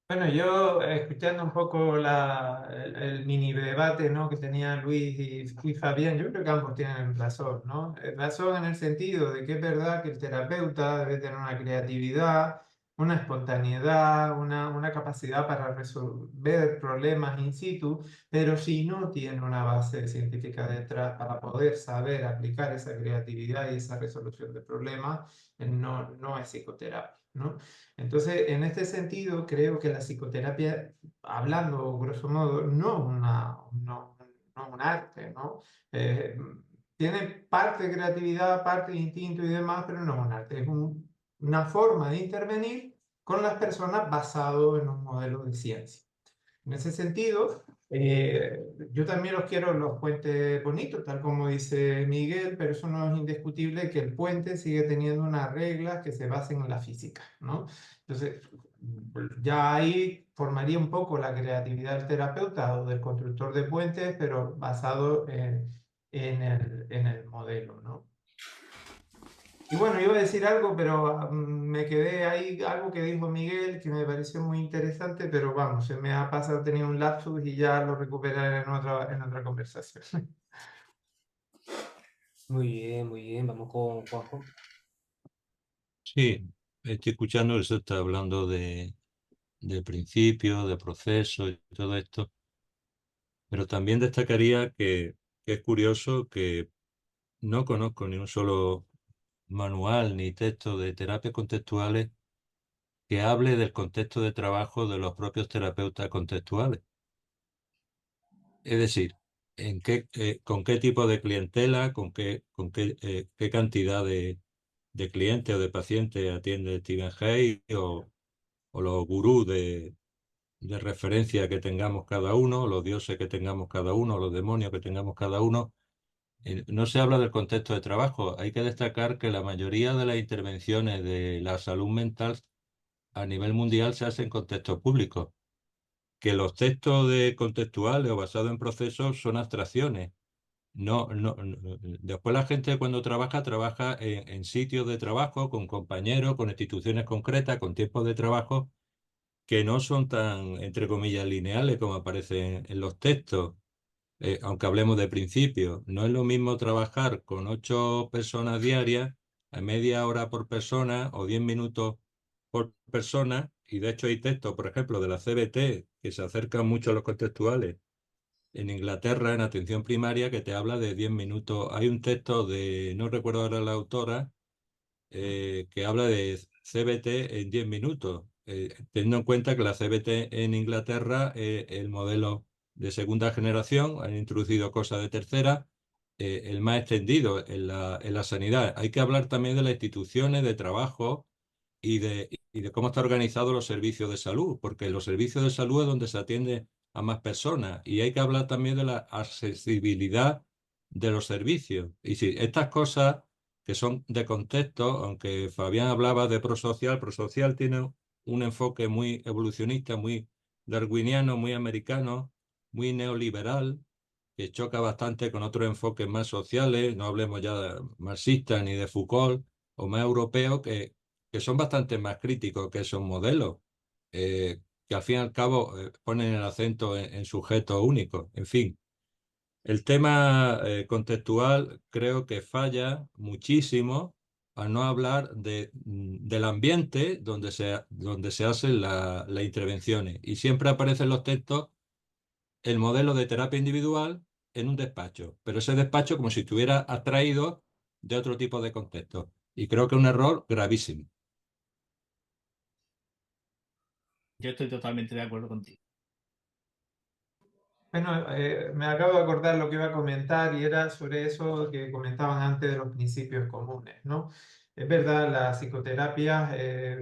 Bueno, yo escuchando un poco el mini debate, ¿no?, que tenían Luis y Fabián, yo creo que ambos tienen razón, ¿no? Razón en el sentido de que es verdad que el terapeuta debe tener una creatividad, una espontaneidad, una capacidad para resolver problemas in situ, pero si no tiene una base científica detrás para poder saber aplicar esa creatividad y esa resolución de problemas, no es psicoterapia, ¿no? Entonces, en este sentido, creo que la psicoterapia, hablando grosso modo, no es un arte, ¿no? Eh, Tiene parte de creatividad, parte de instinto y demás, pero no es un arte, es una forma de intervenir con las personas basado en un modelo de ciencia. En ese sentido, Yo también los quiero los puentes bonitos, tal como dice Miguel, pero eso no es indiscutible que el puente sigue teniendo unas reglas que se basen en la física, ¿no? Entonces, ya ahí formaría un poco la creatividad del terapeuta o del constructor de puentes, pero basado en el modelo, ¿no? Y bueno, iba a decir algo, pero me quedé ahí, algo que dijo Miguel, que me pareció muy interesante, pero vamos, se me ha pasado, tenía un lapsus y ya lo recuperaré en otra conversación. muy bien, vamos con Juanjo. Sí, estoy escuchando, eso está hablando de principio, de proceso y todo esto, pero también destacaría que es curioso que no conozco ni un solo manual ni texto de terapias contextuales que hable del contexto de trabajo de los propios terapeutas contextuales. Es decir, con qué tipo de clientela, qué cantidad de clientes o de pacientes atiende Stephen Hay o los gurús de referencia que tengamos cada uno, los dioses que tengamos cada uno, los demonios que tengamos cada uno. No se habla del contexto de trabajo. Hay que destacar que la mayoría de las intervenciones de la salud mental a nivel mundial se hacen en contextos públicos, que los textos de contextuales o basados en procesos son abstracciones. Después la gente cuando trabaja en sitios de trabajo, con compañeros, con instituciones concretas, con tiempos de trabajo que no son tan, entre comillas, lineales como aparecen en los textos. Aunque hablemos de principios, no es lo mismo trabajar con 8 personas diarias, a media hora por persona o 10 minutos por persona, y de hecho hay textos, por ejemplo, de la CBT, que se acercan mucho a los contextuales, en Inglaterra, en atención primaria, que te habla de 10 minutos. Hay un texto de, no recuerdo ahora la autora, que habla de CBT en 10 minutos, teniendo en cuenta que la CBT en Inglaterra es el modelo de segunda generación, han introducido cosas de tercera, el más extendido en la sanidad. Hay que hablar también de las instituciones de trabajo y de cómo están organizados los servicios de salud, porque los servicios de salud es donde se atiende a más personas y hay que hablar también de la accesibilidad de los servicios. Y si estas cosas que son de contexto, aunque Fabián hablaba de prosocial tiene un enfoque muy evolucionista, muy darwiniano, muy americano, muy neoliberal, que choca bastante con otros enfoques más sociales, no hablemos ya de marxistas ni de Foucault, o más europeos, que son bastante más críticos que esos modelos, que al fin y al cabo ponen el acento en sujetos únicos. En fin, el tema contextual creo que falla muchísimo al no hablar del ambiente donde se hacen las intervenciones. Y siempre aparece en los textos el modelo de terapia individual en un despacho, pero ese despacho como si estuviera abstraído de otro tipo de contexto. Y creo que es un error gravísimo. Yo estoy totalmente de acuerdo contigo. Bueno, me acabo de acordar lo que iba a comentar y era sobre eso que comentaban antes de los principios comunes, ¿no? Es verdad, la psicoterapia,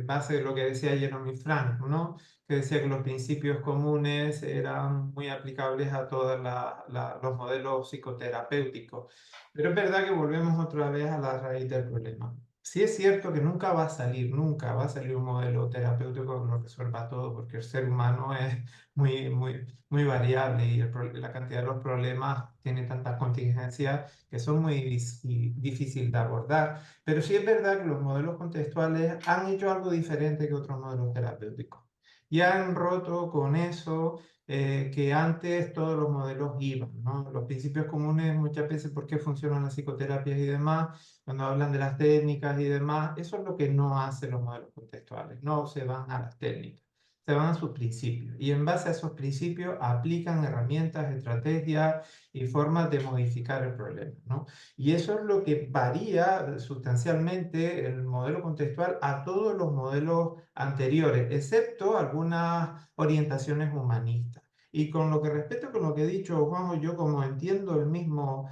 base de lo que decía Jeremy Frank, ¿no? Que decía que los principios comunes eran muy aplicables a todos los modelos psicoterapéuticos. Pero es verdad que volvemos otra vez a la raíz del problema. Sí es cierto que nunca va a salir un modelo terapéutico que lo resuelva todo, porque el ser humano es muy variable y la cantidad de los problemas tiene tantas contingencias que son muy difíciles de abordar. Pero sí es verdad que los modelos contextuales han hecho algo diferente que otros modelos terapéuticos. Y han roto con eso que antes todos los modelos iban, ¿no? Los principios comunes muchas veces por qué funcionan las psicoterapias y demás, cuando hablan de las técnicas y demás, eso es lo que no hacen los modelos contextuales, no se van a las técnicas, se van a sus principios y en base a esos principios aplican herramientas, estrategias y formas de modificar el problema, ¿no? Y eso es lo que varía sustancialmente el modelo contextual a todos los modelos anteriores, excepto algunas orientaciones humanistas. Y con lo que respeto con lo que he dicho Juanjo, yo como entiendo el mismo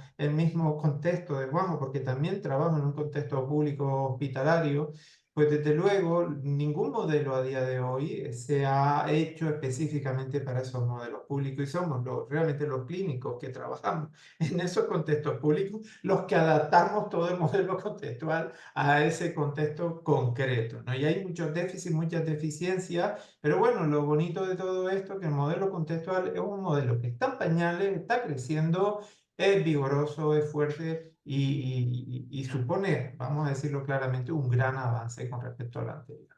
contexto de Juanjo, porque también trabajo en un contexto público hospitalario, pues desde luego ningún modelo a día de hoy se ha hecho específicamente para esos modelos públicos y somos realmente los clínicos que trabajamos en esos contextos públicos los que adaptamos todo el modelo contextual a ese contexto concreto, ¿no? Y hay muchos déficits, muchas deficiencias, pero bueno, lo bonito de todo esto es que el modelo contextual es un modelo que está en pañales, está creciendo, es vigoroso, es fuerte y supone, vamos a decirlo claramente, un gran avance con respecto al anterior.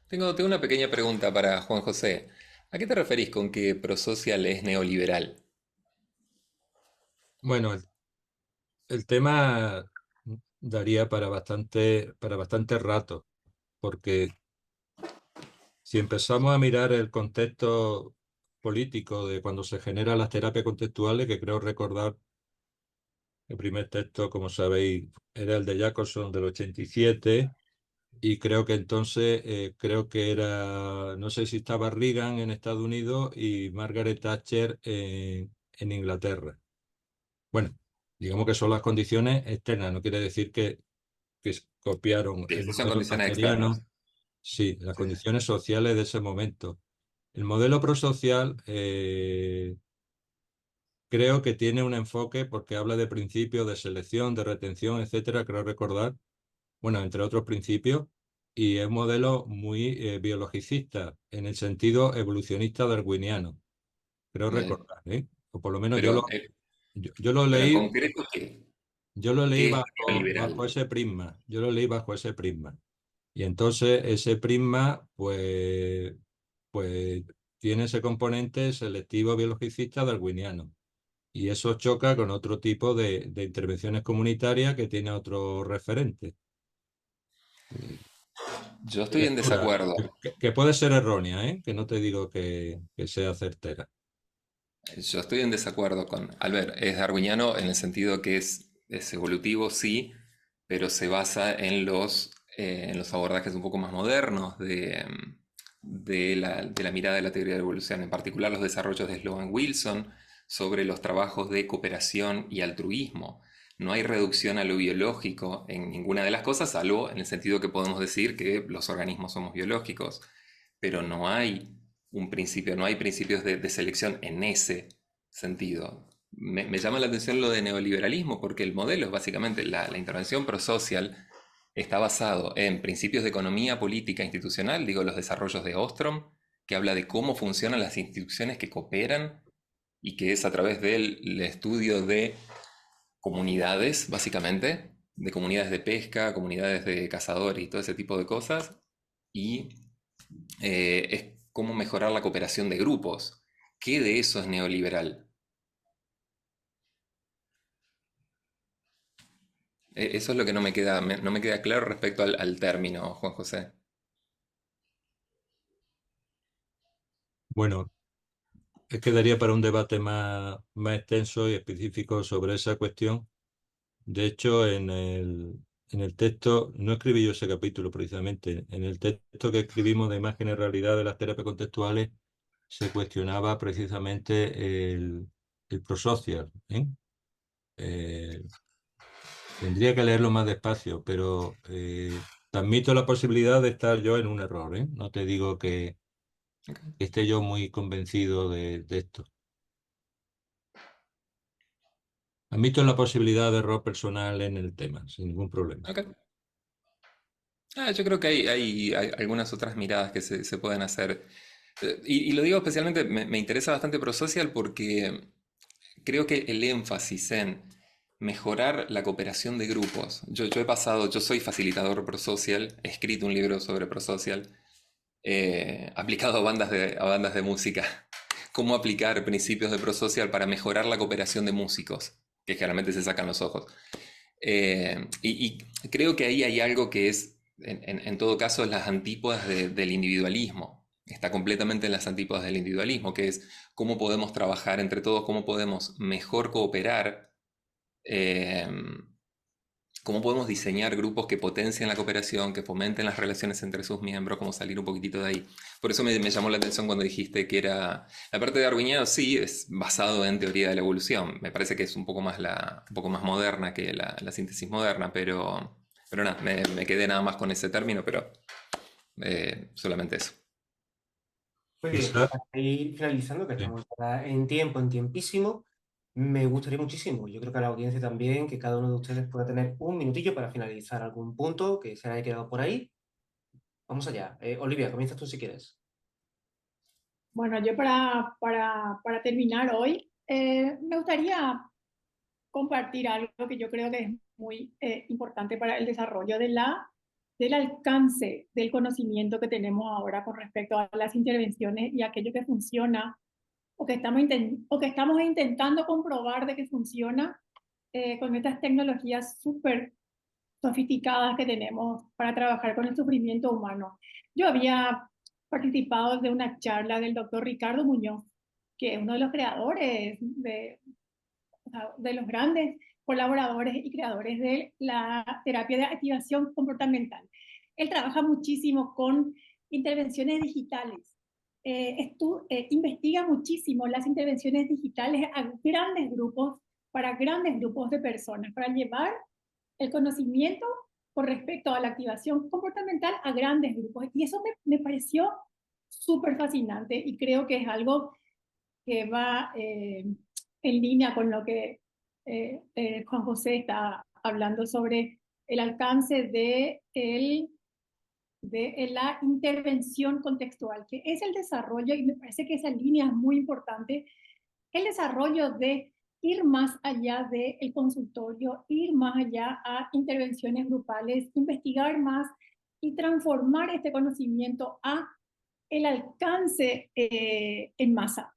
Tengo una pequeña pregunta para Juan José. ¿A qué te referís con que prosocial es neoliberal? Bueno, el tema daría para bastante rato, porque si empezamos a mirar el contexto político de cuando se generan las terapias contextuales, que creo recordar, el primer texto, como sabéis, era el de Jacobson del 87, y creo que entonces, creo que era, no sé si estaba Reagan en Estados Unidos y Margaret Thatcher en Inglaterra. Bueno, digamos que son las condiciones externas, no quiere decir que copiaron Sí, el esas son modelo condiciones externas. thatcheriano, sí, las Sí, sí. condiciones sociales de ese momento. El modelo prosocial creo que tiene un enfoque porque habla de principios de selección, de retención, etcétera, creo recordar, bueno, entre otros principios, y es un modelo muy biologicista, en el sentido evolucionista darwiniano, creo Bien. recordar, ¿eh? O por lo menos Pero, yo lo pero en leí, concreto, yo lo leí ¿qué es bajo neoliberal? ese prisma, yo lo leí bajo ese prisma. Y entonces ese prisma, pues tiene ese componente selectivo biologicista darwiniano. Y eso choca con otro tipo de intervenciones comunitarias que tiene otro referente. Yo Mi estoy en lectura, desacuerdo. que puede ser errónea, ¿eh? Que no te digo que sea certera. Yo estoy en desacuerdo con Albert. Es darwiniano en el sentido que es evolutivo, sí, pero se basa en los abordajes un poco más modernos de la mirada de la teoría de la evolución, en particular los desarrollos de Sloan Wilson sobre los trabajos de cooperación y altruismo. No hay reducción a lo biológico en ninguna de las cosas, salvo en el sentido que podemos decir que los organismos somos biológicos, pero no hay un principio, no hay principios de selección en ese sentido. Me llama la atención lo de neoliberalismo porque el modelo es básicamente la intervención prosocial está basado en principios de economía política institucional, digo los desarrollos de Ostrom, que habla de cómo funcionan las instituciones que cooperan y que es a través del estudio de comunidades, básicamente, de comunidades de pesca, comunidades de cazadores y todo ese tipo de cosas, y es cómo mejorar la cooperación de grupos. ¿Qué de eso es neoliberal? Eso es lo que no me queda claro respecto al término, Juan José. Bueno, es que daría para un debate más extenso y específico sobre esa cuestión. De hecho, en el texto, no escribí yo ese capítulo precisamente, en el texto que escribimos de imágenes realidad de las terapias contextuales se cuestionaba precisamente el prosocial, ¿eh? Eh, Tendría que leerlo más despacio, pero te admito la posibilidad de estar yo en un error, ¿eh? No te digo que Ok, esté yo muy convencido de esto. Admito la posibilidad de error personal en el tema, sin ningún problema. ok. Yo creo que hay algunas otras miradas que se pueden hacer. Y lo digo especialmente, me interesa bastante prosocial porque creo que el énfasis en mejorar la cooperación de grupos. Yo soy facilitador prosocial, he escrito un libro sobre prosocial, aplicado a bandas de música. Cómo aplicar principios de prosocial para mejorar la cooperación de músicos, que generalmente se sacan los ojos. Y creo que ahí hay algo que es, en todo caso, las antípodas del individualismo. Está completamente en las antípodas del individualismo, que es cómo podemos trabajar entre todos, cómo podemos mejor cooperar, eh, cómo podemos diseñar grupos que potencien la cooperación, que fomenten las relaciones entre sus miembros, cómo salir un poquitito de ahí. Por eso me llamó la atención cuando dijiste que era la parte de darwiniano, sí, es basado en teoría de la evolución. Me parece que es un poco más moderna que la síntesis moderna, pero Pero nada, me quedé nada más con ese término, pero solamente eso. Muy bien, Isaac, para ir finalizando, que sí. estamos ya en tiempo, en tiempísimo, me gustaría muchísimo, yo creo que a la audiencia también, que cada uno de ustedes pueda tener un minutillo para finalizar algún punto que se haya quedado por ahí. Vamos allá. Olivia, comienzas tú si quieres. Bueno, yo para terminar hoy, me gustaría compartir algo que yo creo que es muy importante para el desarrollo del alcance del conocimiento que tenemos ahora con respecto a las intervenciones y aquello que funciona o que estamos intentando comprobar de que funciona con estas tecnologías súper sofisticadas que tenemos para trabajar con el sufrimiento humano. Yo había participado de una charla del doctor Ricardo Muñoz, que es uno de los creadores de los grandes colaboradores y creadores de la terapia de activación comportamental. Él trabaja muchísimo con intervenciones digitales. Investiga muchísimo las intervenciones digitales a grandes grupos, para grandes grupos de personas, para llevar el conocimiento con respecto a la activación comportamental a grandes grupos. Y eso me pareció súper fascinante y creo que es algo que va en línea con lo que Juan José está hablando sobre el alcance de la intervención contextual, que es el desarrollo, y me parece que esa línea es muy importante, el desarrollo de ir más allá del consultorio, ir más allá a intervenciones grupales, investigar más y transformar este conocimiento a el alcance en masa,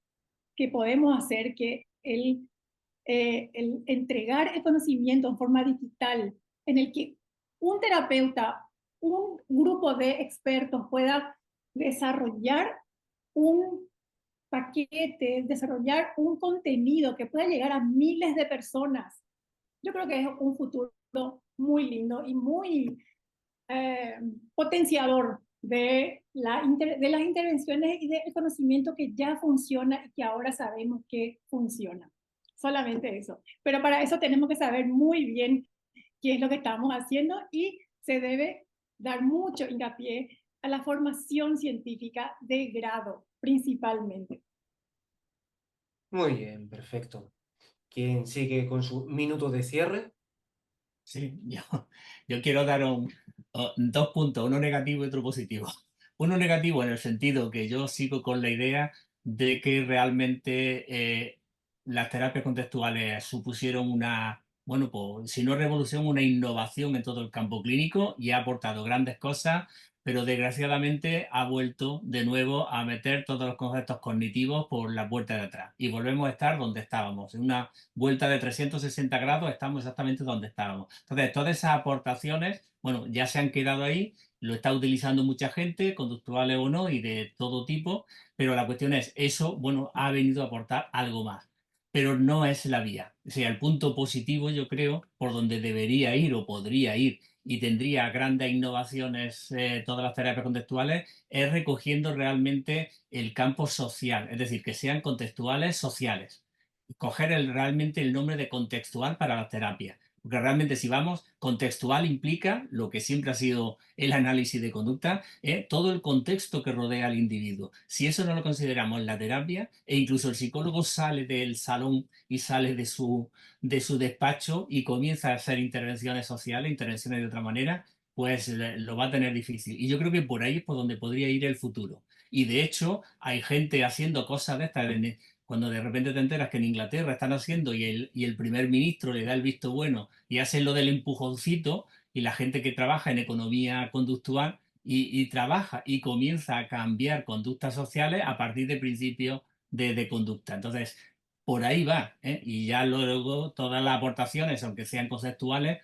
que podemos hacer que el entregar el conocimiento en forma digital, en el que un terapeuta, un grupo de expertos pueda desarrollar un paquete, desarrollar un contenido que pueda llegar a miles de personas. Yo creo que es un futuro muy lindo y muy potenciador de las intervenciones y del conocimiento que ya funciona y que ahora sabemos que funciona. Solamente eso. Pero para eso tenemos que saber muy bien qué es lo que estamos haciendo y se debe dar mucho hincapié a la formación científica de grado, principalmente. Muy bien, perfecto. ¿Quién sigue con su minuto de cierre? Sí, yo quiero dar dos puntos, uno negativo y otro positivo. Uno negativo en el sentido que yo sigo con la idea de que realmente las terapias contextuales supusieron bueno, pues si no revolución, una innovación en todo el campo clínico y ha aportado grandes cosas, pero desgraciadamente ha vuelto de nuevo a meter todos los conceptos cognitivos por la puerta de atrás y volvemos a estar donde estábamos, en una vuelta de 360 grados, estamos exactamente donde estábamos. Entonces, todas esas aportaciones, bueno, ya se han quedado ahí, lo está utilizando mucha gente, conductuales o no, y de todo tipo, pero la cuestión es, eso, bueno, ha venido a aportar algo más, pero no es la vía. O sea, el punto positivo, yo creo, por donde debería ir o podría ir y tendría grandes innovaciones todas las terapias contextuales, es recogiendo realmente el campo social, es decir, que sean contextuales sociales coger realmente el nombre de contextual para la terapia. Porque realmente si vamos, contextual implica lo que siempre ha sido el análisis de conducta, todo el contexto que rodea al individuo. Si eso no lo consideramos en la terapia, e incluso el psicólogo sale del salón y sale de su despacho y comienza a hacer intervenciones sociales, intervenciones de otra manera, pues lo va a tener difícil. Y yo creo que por ahí es por donde podría ir el futuro. Y de hecho, hay gente haciendo cosas de estas cuando de repente te enteras que en Inglaterra están haciendo y el primer ministro le da el visto bueno y hace lo del empujoncito y la gente que trabaja en economía conductual y trabaja y comienza a cambiar conductas sociales a partir de principios de conducta. Entonces, por ahí va, ¿eh? Y ya luego todas las aportaciones, aunque sean conceptuales,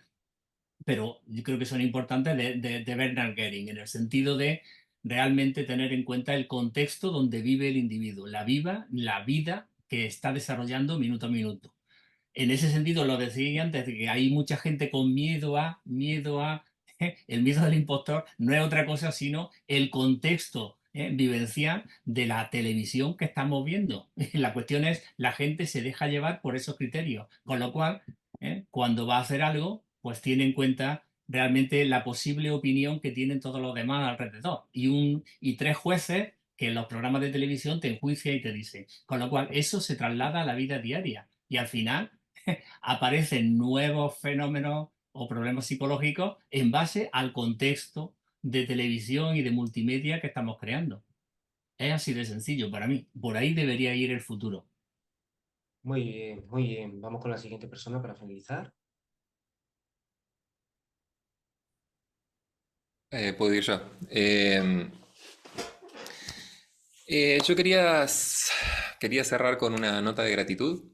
pero yo creo que son importantes de Bernard Goering, en el sentido de realmente tener en cuenta el contexto donde vive el individuo, la vida que está desarrollando minuto a minuto. En ese sentido, lo decía antes, de que hay mucha gente con el miedo del impostor no es otra cosa sino el contexto vivencial de la televisión que estamos viendo. La cuestión es, la gente se deja llevar por esos criterios, con lo cual, cuando va a hacer algo, pues tiene en cuenta realmente la posible opinión que tienen todos los demás alrededor. Y 3 jueces que en los programas de televisión te enjuician y te dicen. Con lo cual, eso se traslada a la vida diaria. Y al final aparecen nuevos fenómenos o problemas psicológicos en base al contexto de televisión y de multimedia que estamos creando. Es así de sencillo para mí. Por ahí debería ir el futuro. Muy bien, muy bien. Vamos con la siguiente persona para finalizar. Puedo ir yo. Yo quería cerrar con una nota de gratitud,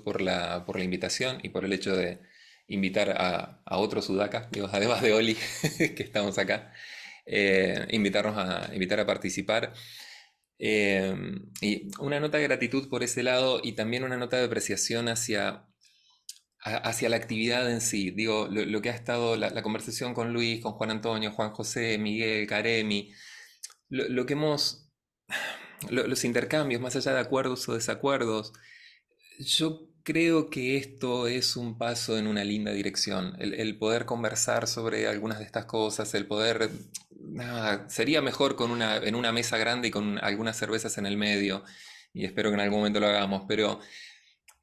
por la invitación y por el hecho de invitar a otro sudaca, digo, además de Oli, que estamos acá, invitar a participar. Y una nota de gratitud por ese lado y también una nota de apreciación hacia la actividad en sí. Digo, lo que ha estado la conversación con Luis, con Juan Antonio, Juan José, Miguel, Karemi, lo que los intercambios, más allá de acuerdos o desacuerdos, yo creo que esto es un paso en una linda dirección. El poder conversar sobre algunas de estas cosas, el poder... nada, sería mejor en una mesa grande y con algunas cervezas en el medio, y espero que en algún momento lo hagamos, pero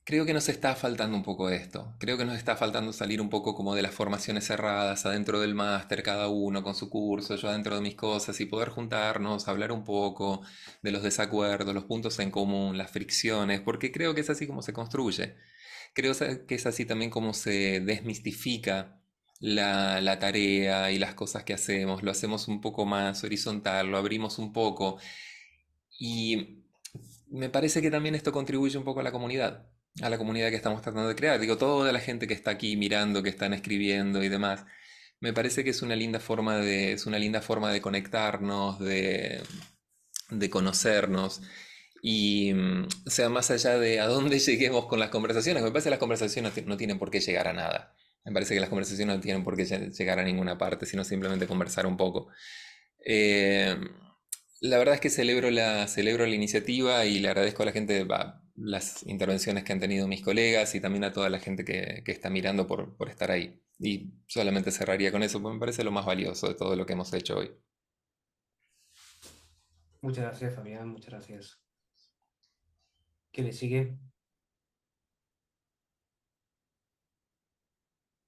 creo que nos está faltando un poco esto. Creo que nos está faltando salir un poco como de las formaciones cerradas, adentro del máster, cada uno con su curso, yo adentro de mis cosas, y poder juntarnos, hablar un poco de los desacuerdos, los puntos en común, las fricciones, porque creo que es así como se construye. Creo que es así también como se desmistifica la tarea y las cosas que hacemos. Lo hacemos un poco más horizontal, lo abrimos un poco. Y me parece que también esto contribuye un poco a la comunidad que estamos tratando de crear. Digo, toda la gente que está aquí mirando, que están escribiendo y demás, me parece que es una linda forma de conectarnos, de conocernos. Y, o sea, más allá de a dónde lleguemos con las conversaciones, me parece que las conversaciones no tienen por qué llegar a nada. Me parece que las conversaciones no tienen por qué llegar a ninguna parte, sino simplemente conversar un poco. Eh, la verdad es que celebro la iniciativa y le agradezco a la gente las intervenciones que han tenido mis colegas y también a toda la gente que está mirando por estar ahí. Y solamente cerraría con eso, porque me parece lo más valioso de todo lo que hemos hecho hoy. Muchas gracias, Fabián, muchas gracias. ¿Qué le sigue?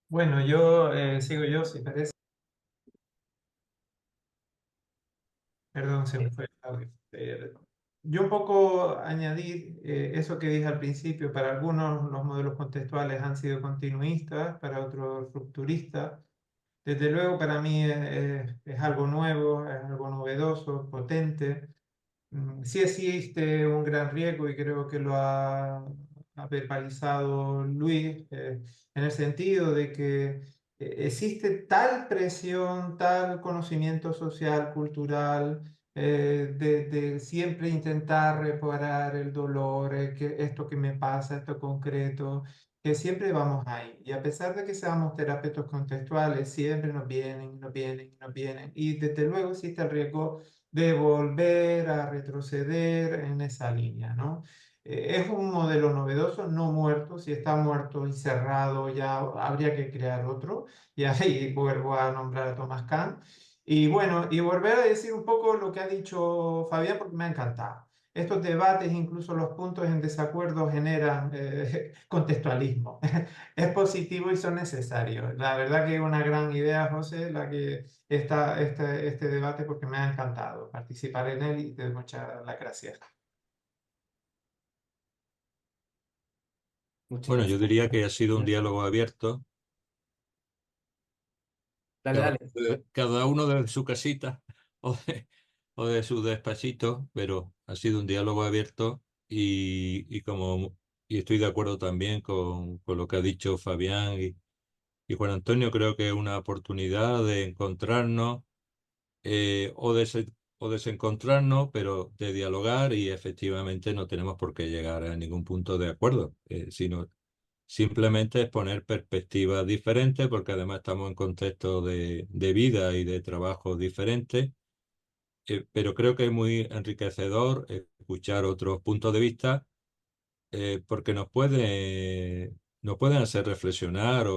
Bueno, yo sigo yo, si parece. Perdón, se me fue el audio. Yo un poco añadir eso que dije al principio, para algunos los modelos contextuales han sido continuistas, para otros rupturistas. Desde luego para mí es algo nuevo, es algo novedoso, potente. Sí existe un gran riesgo y creo que ha verbalizado Luis, en el sentido de que existe tal presión, tal conocimiento social, cultural, de siempre intentar reparar el dolor, esto que me pasa, esto concreto, que siempre vamos ahí. Y a pesar de que seamos terapeutas contextuales, siempre nos vienen, nos vienen, nos vienen. Y desde luego existe el riesgo de volver a retroceder en esa línea, ¿no? Es un modelo novedoso, no muerto. Si está muerto y cerrado, ya habría que crear otro. Y ahí vuelvo a nombrar a Thomas Kahn. Y bueno, y volver a decir un poco lo que ha dicho Fabián, porque me ha encantado. Estos debates, incluso los puntos en desacuerdo, generan contextualismo. Es positivo y son necesarios. La verdad que es una gran idea, José, la que este debate, porque me ha encantado participar en él y te doy muchas las gracias. Muchas Bueno, yo gracias. diría que ha sido un diálogo abierto, Dale, dale. cada uno de su casita o de su despachito, pero ha sido un diálogo abierto y estoy de acuerdo también con lo que ha dicho Fabián y Juan Antonio. Creo que es una oportunidad de encontrarnos o desencontrarnos, pero de dialogar, y efectivamente no tenemos por qué llegar a ningún punto de acuerdo, sino simplemente exponer perspectivas diferentes, porque además estamos en contextos de vida y de trabajo diferentes. Pero creo que es muy enriquecedor escuchar otros puntos de vista, porque nos pueden hacer reflexionar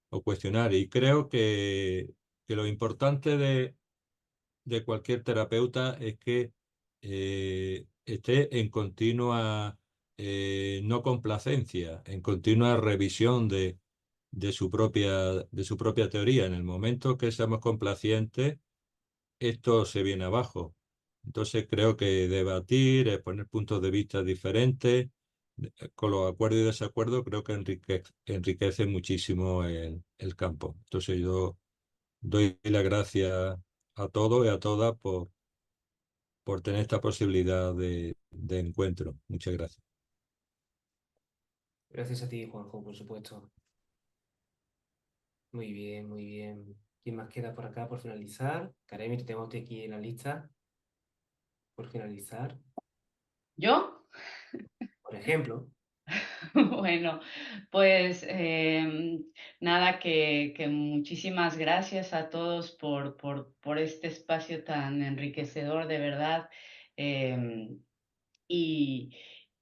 o cuestionar. Y creo que lo importante de cualquier terapeuta es que esté en continua no complacencia, en continua revisión de su propia teoría. En el momento que seamos complacientes, esto se viene abajo. Entonces creo que debatir, poner puntos de vista diferentes, con los acuerdos y desacuerdos, creo que enriquece muchísimo el campo. Entonces yo doy las gracias a todos y a todas por tener esta posibilidad de encuentro. Muchas gracias. Gracias a ti, Juanjo, por supuesto. Muy bien, muy bien. ¿Quién más queda por acá por finalizar? Karemi, te tengo aquí en la lista por finalizar. ¿Yo? Por ejemplo. Bueno, pues nada, que muchísimas gracias a todos por este espacio tan enriquecedor, de verdad. Y,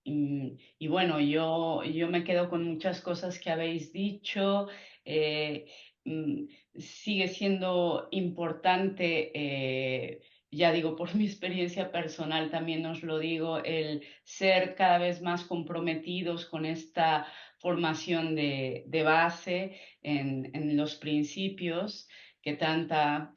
y bueno, yo me quedo con muchas cosas que habéis dicho. eh, mm, Sigue siendo importante, ya digo, por mi experiencia personal también os lo digo, el ser cada vez más comprometidos con esta formación de base en los principios que tanta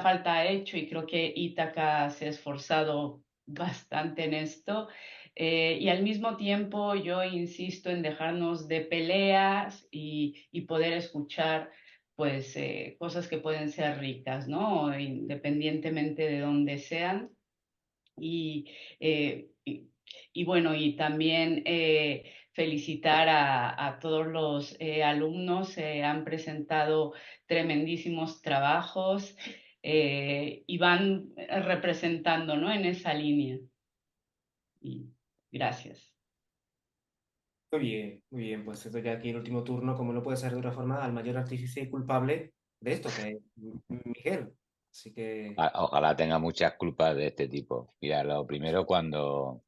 falta ha hecho, y creo que Ítaca se ha esforzado bastante en esto. Y al mismo tiempo yo insisto en dejarnos de peleas y poder escuchar pues cosas que pueden ser ricas, ¿no? Independientemente de dónde sean. Y, eh, y, y bueno, y también felicitar a todos los alumnos. Han presentado tremendísimos trabajos y van representando, ¿no?, en esa línea. Y gracias. Muy bien, pues esto ya aquí el último turno, como no puede ser de otra forma, al mayor artífice y culpable de esto, que es Miguel. Así que, Ojalá tenga muchas culpas de este tipo. Mira, lo primero, cuando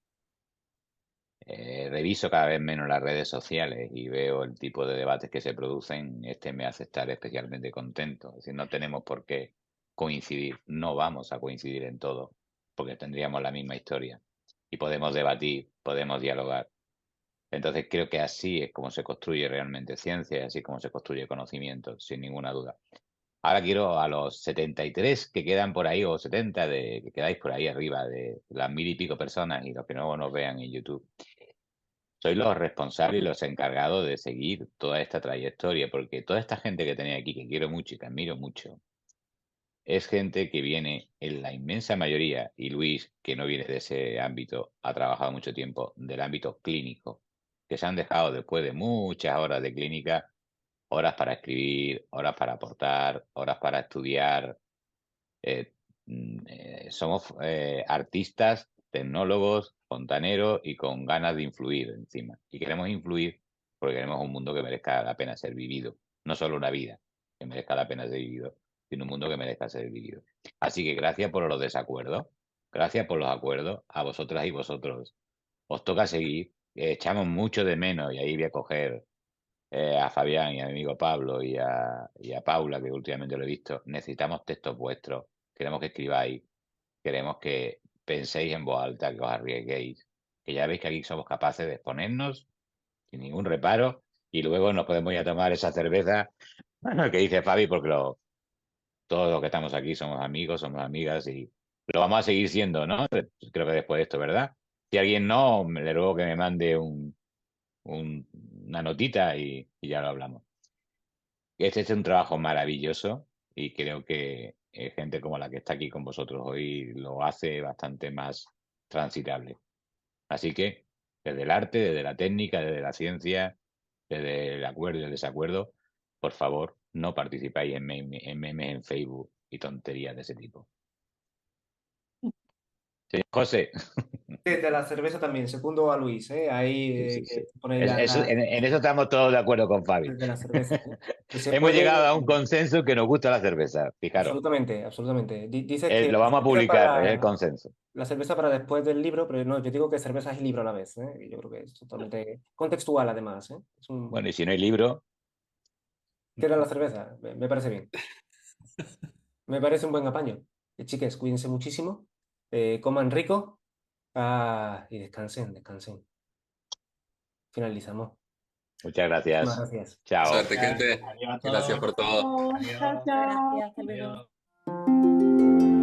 reviso cada vez menos las redes sociales y veo el tipo de debates que se producen, me hace estar especialmente contento. Es decir, no tenemos por qué coincidir, no vamos a coincidir en todo, porque tendríamos la misma historia. Y podemos debatir, podemos dialogar. Entonces creo que así es como se construye realmente ciencia, y así como se construye conocimiento, sin ninguna duda. Ahora quiero a los 73 que quedan por ahí, o 70 que quedáis por ahí arriba, de las 1000 y pico personas y los que no nos vean en YouTube. Sois los responsables y los encargados de seguir toda esta trayectoria, porque toda esta gente que tenéis aquí, que quiero mucho y que admiro mucho, es gente que viene en la inmensa mayoría, y Luis, que no viene de ese ámbito, ha trabajado mucho tiempo, del ámbito clínico, que se han dejado después de muchas horas de clínica, horas para escribir, horas para aportar, horas para estudiar. Somos artistas, tecnólogos, fontaneros y con ganas de influir encima. Y queremos influir porque queremos un mundo que merezca la pena ser vivido. No solo una vida que merezca la pena ser vivido, sino un mundo que merezca ser vivido. Así que gracias por los desacuerdos, gracias por los acuerdos, a vosotras y vosotros. Os toca seguir, echamos mucho de menos, y ahí voy a coger a Fabián y a mi amigo Pablo y a Paula, que últimamente lo he visto. Necesitamos textos vuestros, queremos que escribáis, queremos que penséis en voz alta, que os arriesguéis, que ya veis que aquí somos capaces de exponernos sin ningún reparo, y luego nos podemos ir a tomar esa cerveza que dice Fabi, porque todos los que estamos aquí somos amigos, somos amigas, y lo vamos a seguir siendo, ¿no? Creo que después de esto, ¿verdad? Si alguien no, le ruego que me mande una notita y ya lo hablamos. Este es un trabajo maravilloso, y creo que gente como la que está aquí con vosotros hoy lo hace bastante más transitable. Así que desde el arte, desde la técnica, desde la ciencia, desde el acuerdo y el desacuerdo, por favor, no participáis en memes en Facebook y tonterías de ese tipo. Señor José. de la cerveza también, segundo a Luis, ahí Sí, sí. que pone la, En eso estamos todos de acuerdo con Fabi. de la cerveza. Que se Hemos puede, llegado a un consenso que nos gusta la cerveza, fijaros. absolutamente, absolutamente. Dices que Lo vamos a publicar, es el consenso. la cerveza para después del libro, pero no, yo digo que cerveza es libro a la vez, ¿eh? Y yo creo que es totalmente contextual además, ¿eh? Bueno, y si no hay libro, Queda la cerveza, me parece bien. Me parece un buen apaño. Chiques, cuídense muchísimo, coman rico y descansen, descansen. Finalizamos. Muchas Muchísimas gracias. gracias. Chao. Suerte, gente. Adiós a Gracias todos. por todo. Chao, Adiós. chao. Gracias, hasta luego. Adiós.